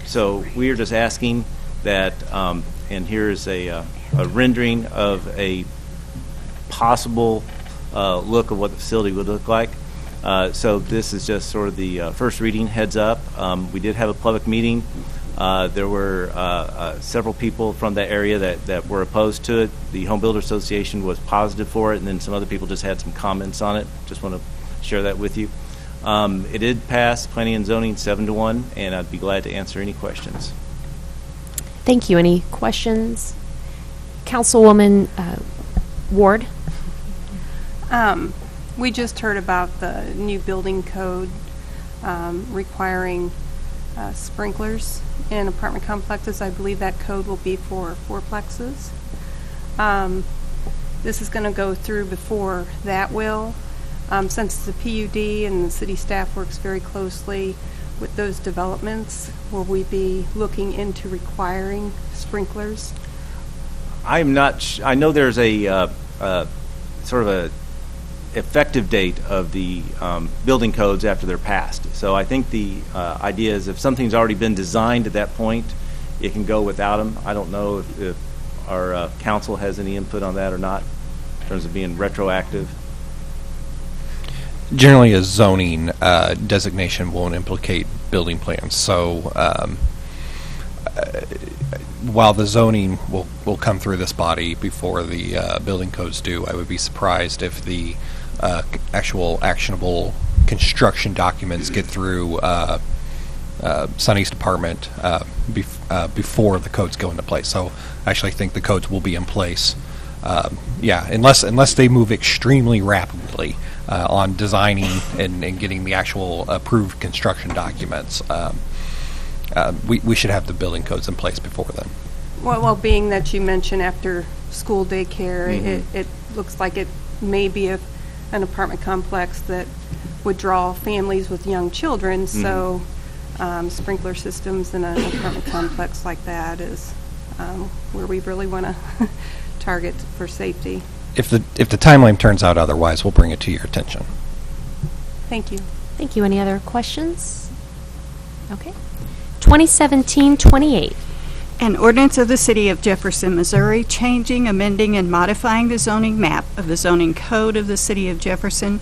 So we are just asking that, and here is a rendering of a possible look of what the facility would look like. So this is just sort of the first reading, heads up. We did have a public meeting. There were several people from that area that were opposed to it. The Home Builder Association was positive for it, and then some other people just had some comments on it. Just want to share that with you. It did pass Planning and Zoning 7-1, and I'd be glad to answer any questions. Thank you. Any questions? Councilwoman Ward? We just heard about the new building code requiring sprinklers in apartment complexes. I believe that code will be for fourplexes. This is going to go through before that will. Since the PUD and the city staff works very closely with those developments, will we be looking into requiring sprinklers? I'm not. I know there's a sort of a effective date of the building codes after they're passed. So I think the idea is if something's already been designed at that point, it can go without them. I don't know if our council has any input on that or not in terms of being retroactive. Generally, a zoning designation won't implicate building plans. So while the zoning will come through this body before the building codes do, I would be surprised if the actual actionable construction documents get through Sonny's department before the codes go into place. So I actually think the codes will be in place. Unless they move extremely rapidly on designing and getting the actual approved construction documents. We should have the building codes in place before then. Well, being that you mentioned after school daycare, it looks like it may be an apartment complex that would draw families with young children. So sprinkler systems in an apartment complex like that is where we really want to target for safety. If the timeline turns out otherwise, we'll bring it to your attention. Thank you. Thank you. Any other questions? Okay. 2017-28. An ordinance of the City of Jefferson, Missouri, changing, amending, and modifying the zoning map of the zoning code of the City of Jefferson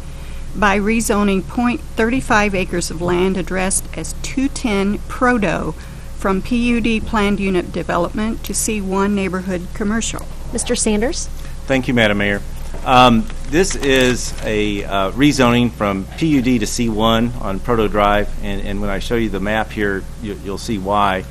by rezoning .35 acres of land addressed as 210 Prodo from PUD planned unit development to C1 neighborhood commercial. Mr. Sanders? Thank you, Madam Mayor. This is a rezoning from PUD to C1 on Proto Drive, and when I show you the map here, you'll see why.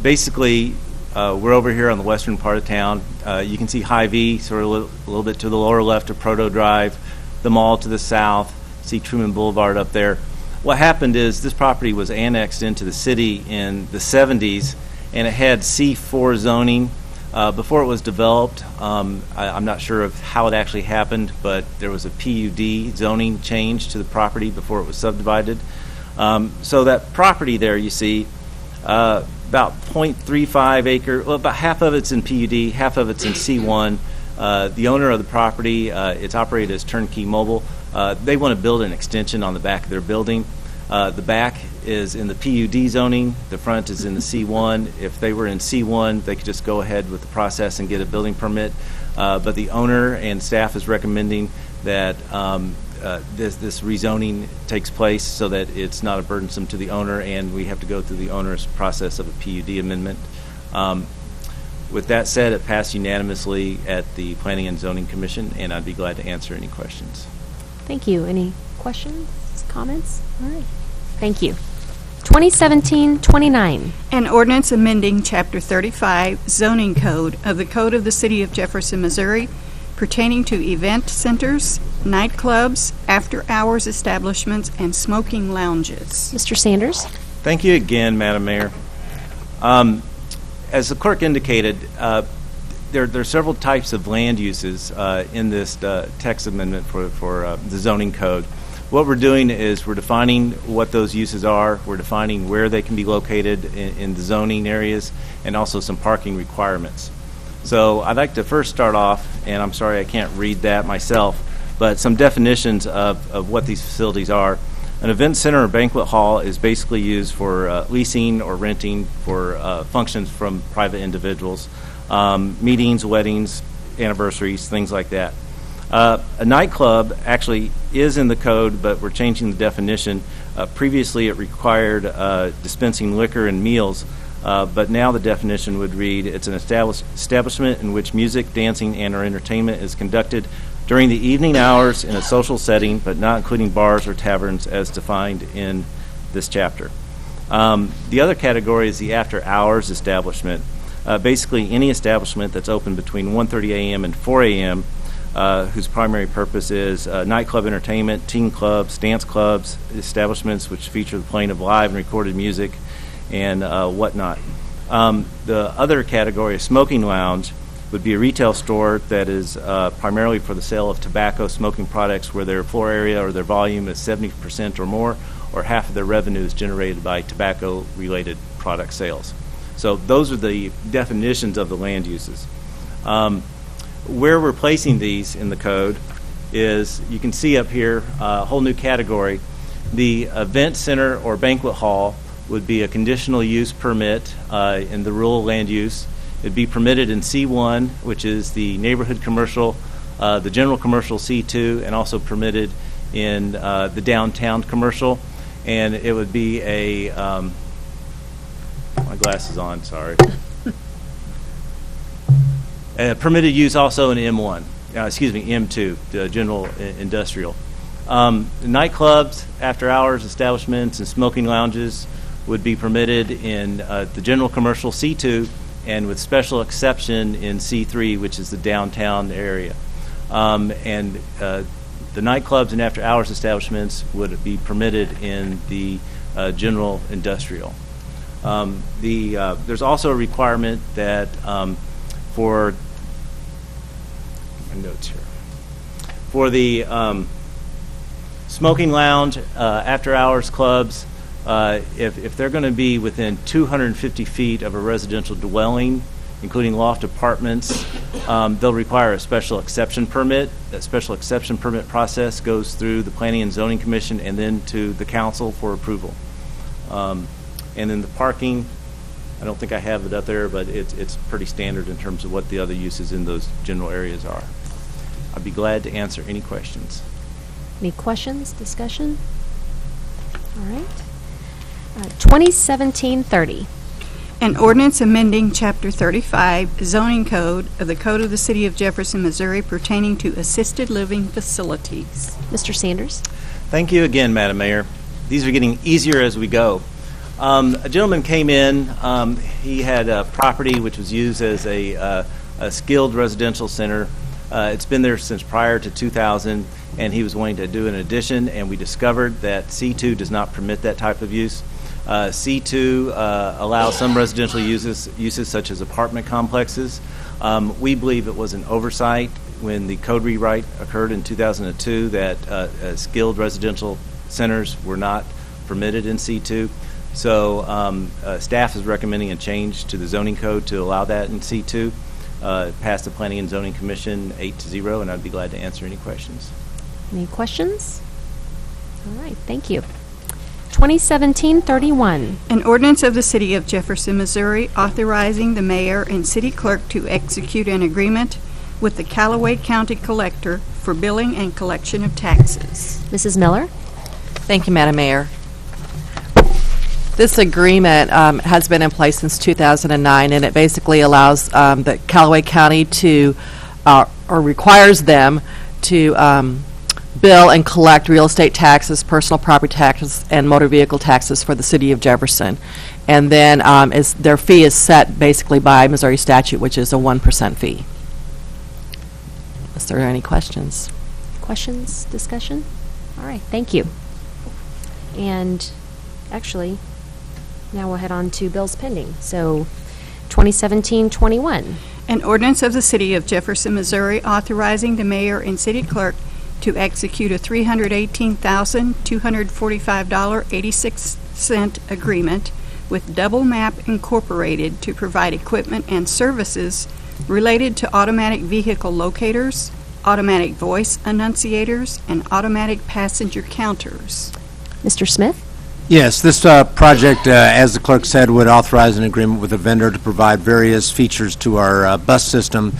Basically, We're over here on the western part of town. You can see Hy-Vee sort of a little bit to the lower left of Proto Drive, the mall to the south, see Truman Boulevard up there. What happened is this property was annexed into the city in the 70s, and it had C4 zoning before it was developed. I'm not sure of how it actually happened, but there was a PUD zoning change to the property before it was subdivided. So that property there you see, about 0.35 acre, well, about half of it's in PUD, half of it's in C1. The owner of the property, it's operated as Turnkey Mobile. They want to build an extension on the back of their building. The back is in the PUD zoning. The front is in the C1. If they were in C1, they could just go ahead with the process and get a building permit. But the owner and staff is recommending that this rezoning takes place so that it's not a burdensome to the owner, and we have to go through the owner's process of a PUD amendment. With that said, it passed unanimously at the Planning and Zoning Commission, and I'd be glad to answer any questions. Thank you. Any questions, comments? All right. Thank you. 2017-29. An ordinance amending Chapter 35 zoning code of the Code of the City of Jefferson, Missouri pertaining to event centers, nightclubs, after-hours establishments, and smoking lounges. Mr. Sanders. Thank you again, Madam Mayor. As the clerk indicated, there are several types of land uses in this text amendment for the zoning code. What we're doing is we're defining what those uses are, we're defining where they can be located in the zoning areas, and also some parking requirements. So I'd like to first start off, and I'm sorry I can't read that myself, but some definitions of what these facilities are. An event center or banquet hall is basically used for leasing or renting for functions from private individuals, meetings, weddings, anniversaries, things like that. A nightclub actually is in the code, but we're changing the definition. Previously, it required dispensing liquor and meals, but now the definition would read, it's an establishment in which music, dancing, and or entertainment is conducted during the evening hours in a social setting, but not including bars or taverns as defined in this chapter. The other category is the after-hours establishment. Basically, any establishment that's open between 1:30 a.m. and 4 a.m., whose primary purpose is nightclub entertainment, teen clubs, dance clubs, establishments which feature the playing of live and recorded music, and whatnot. The other category, a smoking lounge, would be a retail store that is primarily for the sale of tobacco smoking products where their floor area or their volume is 70% or more, or half of their revenue is generated by tobacco-related product sales. So those are the definitions of the land uses. Where we're placing these in the code is, you can see up here, a whole new category. The event center or banquet hall would be a conditional use permit in the rural land use. It'd be permitted in C1, which is the neighborhood commercial, the general commercial C2, and also permitted in the downtown commercial. And it would be a, my glasses on, sorry. Permitted use also in M1, M2, the general industrial. Nightclubs, after-hours establishments, and smoking lounges would be permitted in the general commercial C2, and with special exception in C3, which is the downtown area. And the nightclubs and after-hours establishments would be permitted in the general industrial. There's also a requirement that for my notes here. For the smoking lounge, after-hours clubs, if they're going to be within 250 feet of a residential dwelling, including loft apartments, they'll require a special exception permit. That special exception permit process goes through the Planning and Zoning Commission and then to the council for approval. And then the parking, I don't think I have it up there, but it's pretty standard in terms of what the other uses in those general areas are. I'd be glad to answer any questions. Any questions, discussion? All right. 2017-30. An ordinance amending Chapter 35 zoning code of the Code of the City of Jefferson, Missouri pertaining to assisted living facilities. Mr. Sanders. Thank you again, Madam Mayor. These are getting easier as we go. A gentleman came in. He had a property which was used as a skilled residential center. It's been there since prior to 2000, and he was wanting to do an addition, and we discovered that C2 does not permit that type of use. C2 allows some residential uses such as apartment complexes. We believe it was an oversight when the code rewrite occurred in 2002 that skilled residential centers were not permitted in C2. So staff is recommending a change to the zoning code to allow that in C2. Passed the Planning and Zoning Commission 8-0, and I'd be glad to answer any questions. Any questions? All right, thank you. 2017-31. An ordinance of the City of Jefferson, Missouri, authorizing the mayor and city clerk to execute an agreement with the Callaway County Collector for billing and collection of taxes. Mrs. Miller? Thank you, Madam Mayor. This agreement has been in place since 2009, and it basically allows the Callaway County to, or requires them to bill and collect real estate taxes, personal property taxes, and motor vehicle taxes for the City of Jefferson. And then their fee is set basically by Missouri statute, which is a 1% fee. Is there any questions? Questions, discussion? All right, thank you. And actually, now we'll head on to bills pending. So 2017-21. An ordinance of the City of Jefferson, Missouri, authorizing the mayor and city clerk to execute a $318,245.86 agreement with Double Map Incorporated to provide equipment and services related to automatic vehicle locators, automatic voice annunciators, and automatic passenger counters. Mr. Smith? Yes, this project, as the clerk said, would authorize an agreement with a vendor to provide various features to our bus system.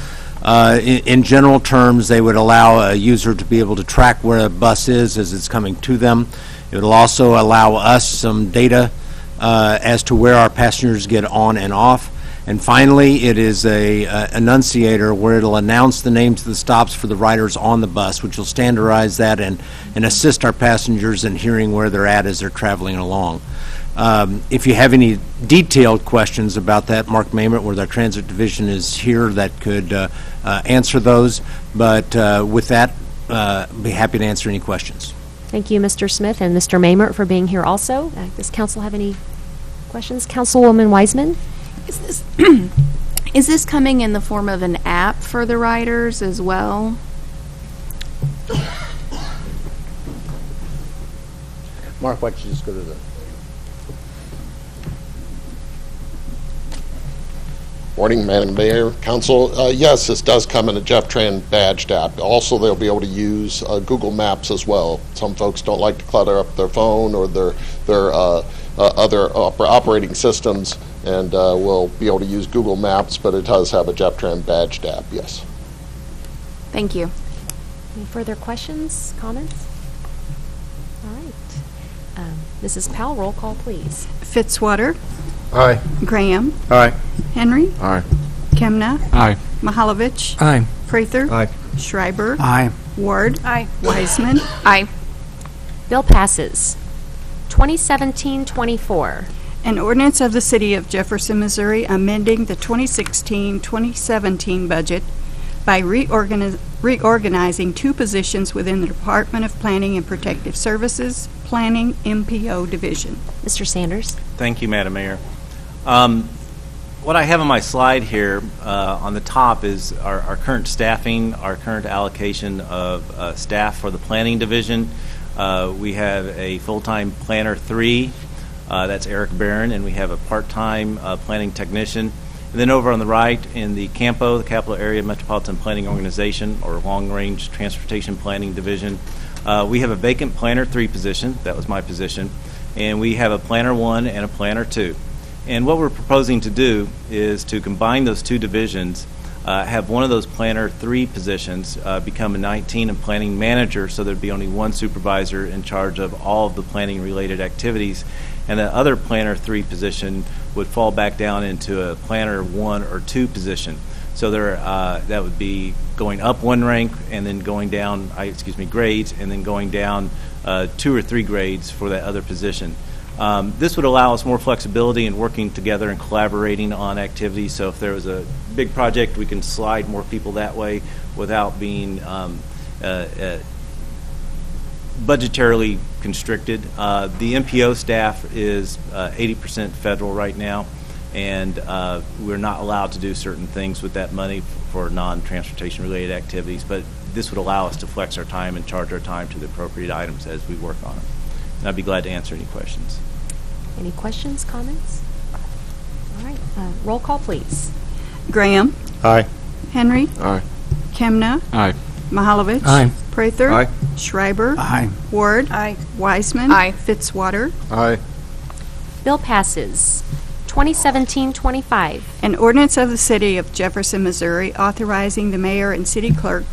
In general terms, they would allow a user to be able to track where a bus is as it's coming to them. It will also allow us some data as to where our passengers get on and off. And finally, it is a annunciator where it'll announce the names of the stops for the riders on the bus, which will standardize that and assist our passengers in hearing where they're at as they're traveling along. If you have any detailed questions about that, Mark Mamert with our Transit Division is here that could answer those. But with that, be happy to answer any questions. Thank you, Mr. Smith and Mr. Mamert, for being here also. Does council have any questions? Councilwoman Wiseman? Is this coming in the form of an app for the riders as well? Mark, why don't you just go to the... Morning, Madam Mayor, Council. Yes, this does come in a JeffTran badged app. Also, they'll be able to use Google Maps as well. Some folks don't like to clutter up their phone or their other operating systems, and will be able to use Google Maps, but it does have a JeffTran badged app, yes. Thank you. Any further questions, comments? All right. Mrs. Powell, roll call, please. Fitzwater. Aye. Graham. Aye. Henry. Aye. Kemna. Aye. Mahalovich. Aye. Prather. Aye. Schreiber. Aye. Ward. Aye. Wiseman. Aye. Bill passes. 2017-24. An ordinance of the City of Jefferson, Missouri, amending the 2016-2017 budget by reorganizing two positions within the Department of Planning and Protective Services, Planning MPO Division. Mr. Sanders? Thank you, Madam Mayor. What I have on my slide here on the top is our current staffing, our current allocation of staff for the Planning Division. We have a full-time planner 3, that's Eric Barron, and we have a part-time planning technician. And then over on the right in the CAMPO, the Capital Area Metropolitan Planning Organization, or Long Range Transportation Planning Division, we have a vacant planner 3 position. That was my position. And we have a planner 1 and a planner 2. And what we're proposing to do is to combine those 2 divisions, have one of those planner 3 positions become a 19 and planning manager, so there'd be only one supervisor in charge of all of the planning related activities, and the other planner 3 position would fall back down into a planner 1 or 2 position. So there, that would be going up 1 rank and then going down, grades, and then going down 2 or 3 grades for that other position. This would allow us more flexibility in working together and collaborating on activities. So if there was a big project, we can slide more people that way without being budgetarily constricted. The MPO staff is 80% federal right now, and we're not allowed to do certain things with that money for non-transportation related activities, but this would allow us to flex our time and charge our time to the appropriate items as we work on them. And I'd be glad to answer any questions. Any questions, comments? All right, roll call, please. Graham. Aye. Henry. Aye. Kemna. Aye. Mahalovich. Aye. Prather. Aye. Schreiber. Aye. Ward. Aye. Wiseman. Aye. Fitzwater. Aye. Bill passes. 2017-25. An ordinance of the City of Jefferson, Missouri, authorizing the mayor and city clerk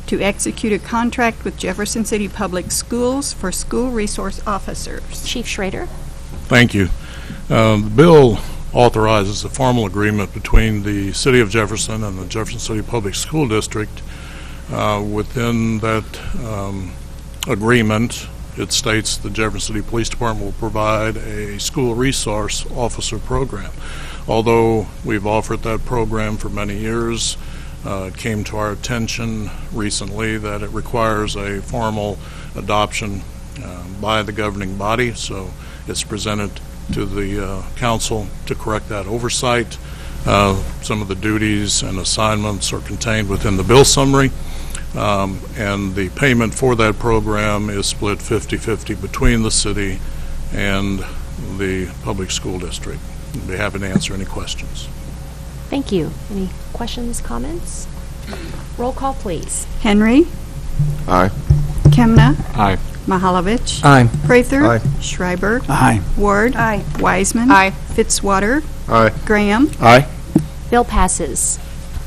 to execute a contract with Jefferson City Public Schools for school resource officers. Chief Schrader. Thank you. The bill authorizes a formal agreement between the City of Jefferson and the Jefferson City Public School District. Within that agreement, it states the Jefferson City Police Department will provide a school resource officer program. Although we've offered that program for many years, it came to our attention recently that it requires a formal adoption by the governing body, so it's presented to the council to correct that oversight. Some of the duties and assignments are contained within the bill summary, and the payment for that program is split 50-50 between the city and the public school district. I'd be happy to answer any questions. Thank you. Any questions, comments? Roll call, please. Henry. Aye. Kemna. Aye. Mahalovich. Aye. Prather. Aye. Schreiber. Aye. Ward. Aye. Wiseman. Aye. Fitzwater. Aye. Graham. Aye. Bill passes.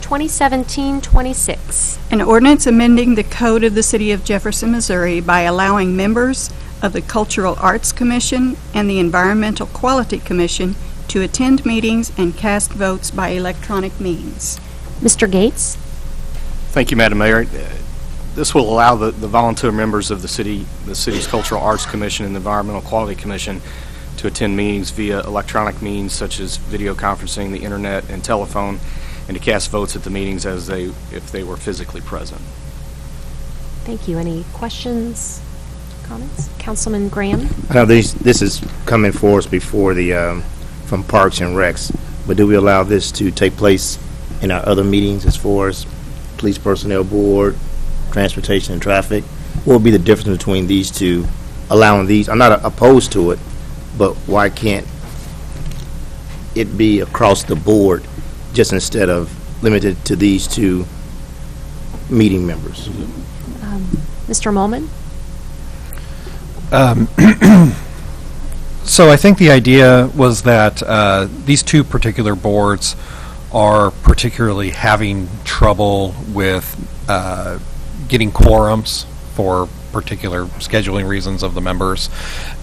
2017-26. An ordinance amending the code of the City of Jefferson, Missouri by allowing members of the Cultural Arts Commission and the Environmental Quality Commission to attend meetings and cast votes by electronic means. Mr. Gates. Thank you, Madam Mayor. This will allow the volunteer members of the city's Cultural Arts Commission and the Environmental Quality Commission to attend meetings via electronic means such as video conferencing, the internet, and telephone, and to cast votes at the meetings as if they were physically present. Thank you. Any questions, comments? Councilman Graham. This is coming for us before the from Parks and Recs, but do we allow this to take place in our other meetings as far as Police Personnel Board, Transportation and Traffic? What would be the difference between these two, allowing these? I'm not opposed to it, but why can't it be across the board just instead of limited to these two meeting members? Mr. Molman. So I think the idea was that these two particular boards are particularly having trouble with getting quorums for particular scheduling reasons of the members.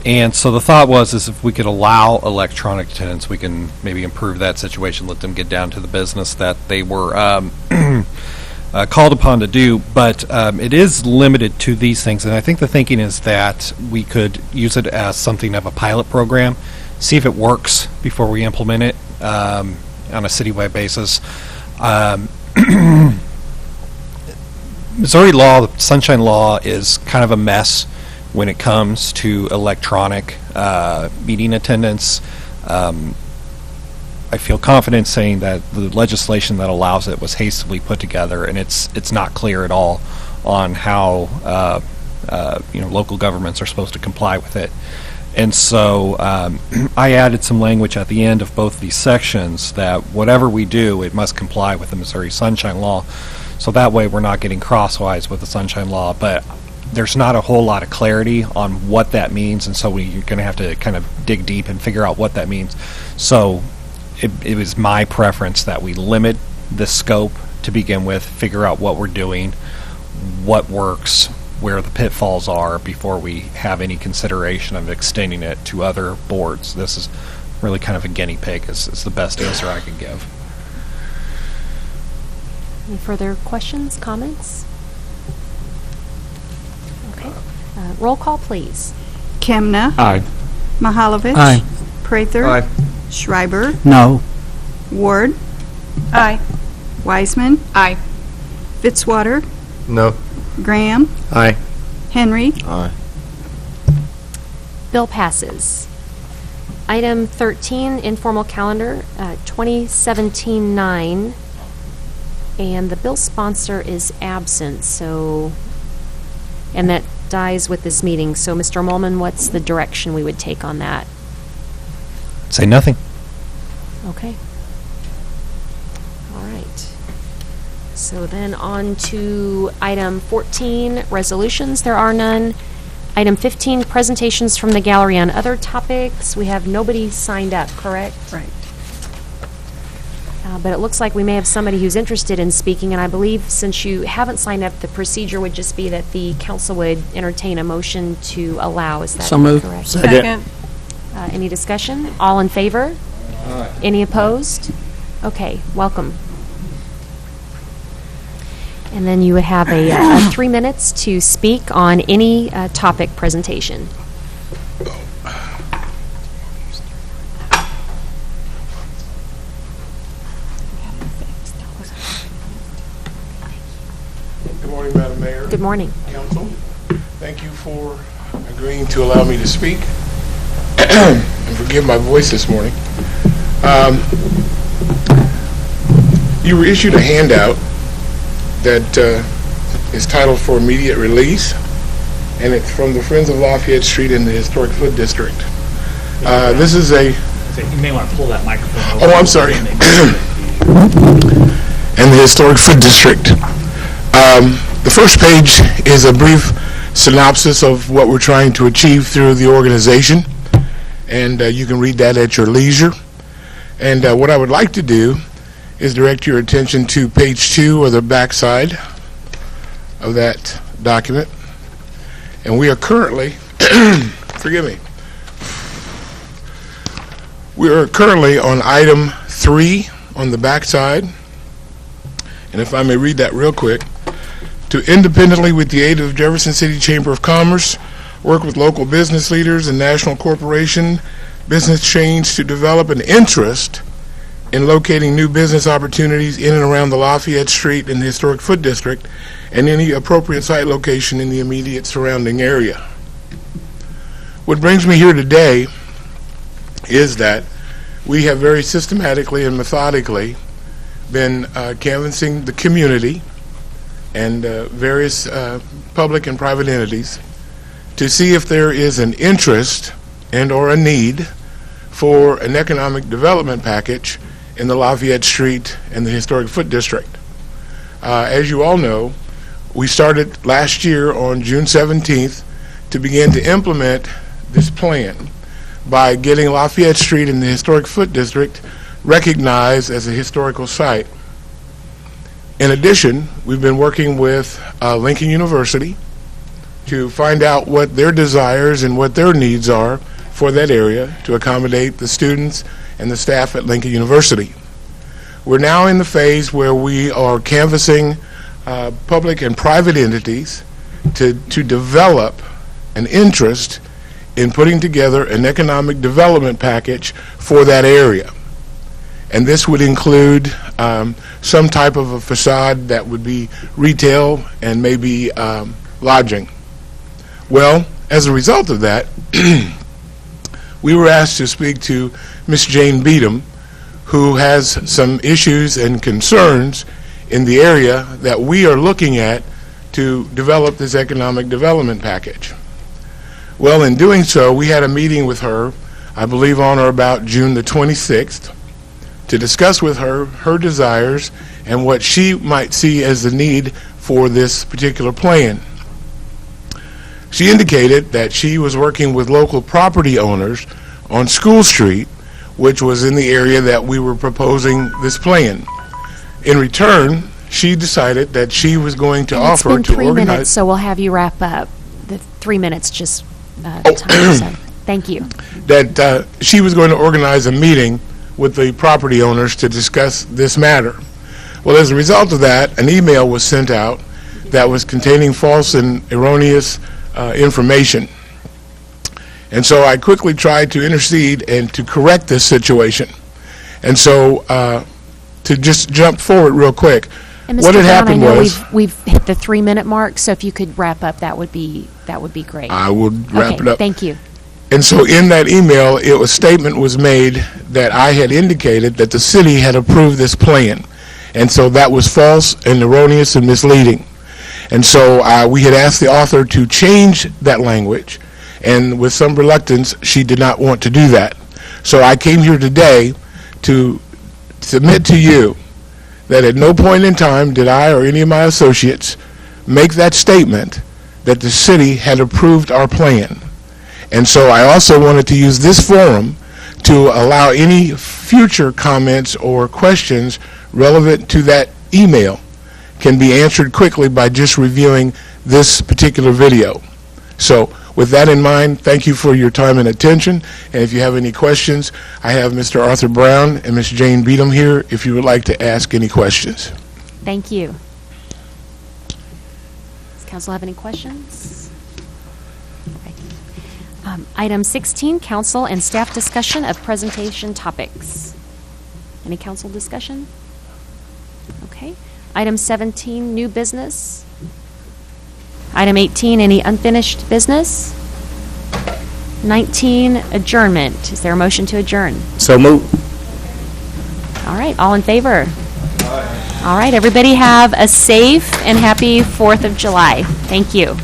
And so the thought was is if we could allow electronic attendance, we can maybe improve that situation, let them get down to the business that they were called upon to do. But it is limited to these things, and I think the thinking is that we could use it as something of a pilot program, see if it works before we implement it on a citywide basis. Missouri law, the Sunshine Law, is kind of a mess when it comes to electronic meeting attendance. I feel confident saying that the legislation that allows it was hastily put together, and it's not clear at all on how local governments are supposed to comply with it. And so I added some language at the end of both these sections that whatever we do, it must comply with the Missouri Sunshine Law. So that way we're not getting crosswise with the Sunshine Law, but there's not a whole lot of clarity on what that means, and so you're going to have to kind of dig deep and figure out what that means. So it was my preference that we limit the scope to begin with, figure out what we're doing, what works, where the pitfalls are before we have any consideration of extending it to other boards. This is really kind of a guinea pig. It's the best answer I can give. Any further questions, comments? Okay. Roll call, please. Kemna. Aye. Mahalovich. Aye. Prather. Aye. Schreiber. No. Ward. Aye. Wiseman. Aye. Fitzwater. No. Graham. Aye. Henry. Aye. Bill passes. Item 13, informal calendar, 2017-9, and the bill sponsor is absent, so, and that dies with this meeting. So, Mr. Molman, what's the direction we would take on that? Say nothing. Okay. All right. So then on to item 14, resolutions. There are none. Item 15, presentations from the gallery on other topics. We have nobody signed up, correct? Right. But it looks like we may have somebody who's interested in speaking, and I believe since you haven't signed up, the procedure would just be that the council would entertain a motion to allow. Is that So moved. correct? Second. Any discussion? All in favor? Aye. Any opposed? Okay, welcome. And then you would have a 3 minutes to speak on any topic presentation. Good morning, Madam Mayor. Good morning. Council. Thank you for agreeing to allow me to speak. And forgive my voice this morning. You were issued a handout that is titled For Immediate Release, and it's from the Friends of Lafayette Street in the Historic Food District. This is a... You may want to pull that microphone Oh, I'm sorry. And the Historic Food District. The first page is a brief synopsis of what we're trying to achieve through the organization, and you can read that at your leisure. And what I would like to do is direct your attention to page 2 or the back side of that document. And we are currently, forgive me, we are currently on item 3 on the back side. And if I may read that real quick, to independently, with the aid of Jefferson City Chamber of Commerce, work with local business leaders and national corporation business chains to develop an interest in locating new business opportunities in and around the Lafayette Street and the Historic Food District and any appropriate site location in the immediate surrounding area. What brings me here today is that we have very systematically and methodically been canvassing the community and various public and private entities to see if there is an interest and or a need for an economic development package in the Lafayette Street and the Historic Food District. As you all know, we started last year on June 17th to begin to implement this plan by getting Lafayette Street and the Historic Food District recognized as a historical site. In addition, we've been working with Lincoln University to find out what their desires and what their needs are for that area to accommodate the students and the staff at Lincoln University. We're now in the phase where we are canvassing public and private entities to develop an interest in putting together an economic development package for that area. And this would include some type of a facade that would be retail and maybe lodging. Well, as a result of that, we were asked to speak to Ms. Jane Beadham, who has some issues and concerns in the area that we are looking at to develop this economic development package. Well, in doing so, we had a meeting with her, I believe on or about June the 26th, to discuss with her her desires and what she might see as the need for this particular plan. She indicated that she was working with local property owners on School Street, which was in the area that we were proposing this plan. In return, she decided that she was going to offer to It's been 3 organize... minutes, so we'll have you wrap up. The 3 minutes just time. So, thank you. That she was going to organize a meeting with the property owners to discuss this matter. Well, as a result of that, an email was sent out that was containing false and erroneous information. And so I quickly tried to intercede and to correct this situation. And so to just jump forward real quick, And Mr. what had Brown, happened I know was... we've hit the 3-minute mark, so if you could wrap up, that would be great. I will wrap Okay, it up. thank you. And so in that email, a statement was made that I had indicated that the city had approved this plan. And so that was false and erroneous and misleading. And so we had asked the author to change that language, and with some reluctance, she did not want to do that. So I came here today to submit to you that at no point in time did I or any of my associates make that statement that the city had approved our plan. And so I also wanted to use this forum to allow any future comments or questions relevant to that email can be answered quickly by just reviewing this particular video. So with that in mind, thank you for your time and attention. And if you have any questions, I have Mr. Arthur Brown and Ms. Jane Beadham here if you would like to ask any questions. Thank you. Does council have any questions? Item 16, council and staff discussion of presentation topics. Any council discussion? Okay. Item 17, new business. Item 18, any unfinished business? 19, adjournment. Is there a motion to adjourn? So move. All right, all in favor? All right, everybody have a safe and happy 4th of July. Thank you.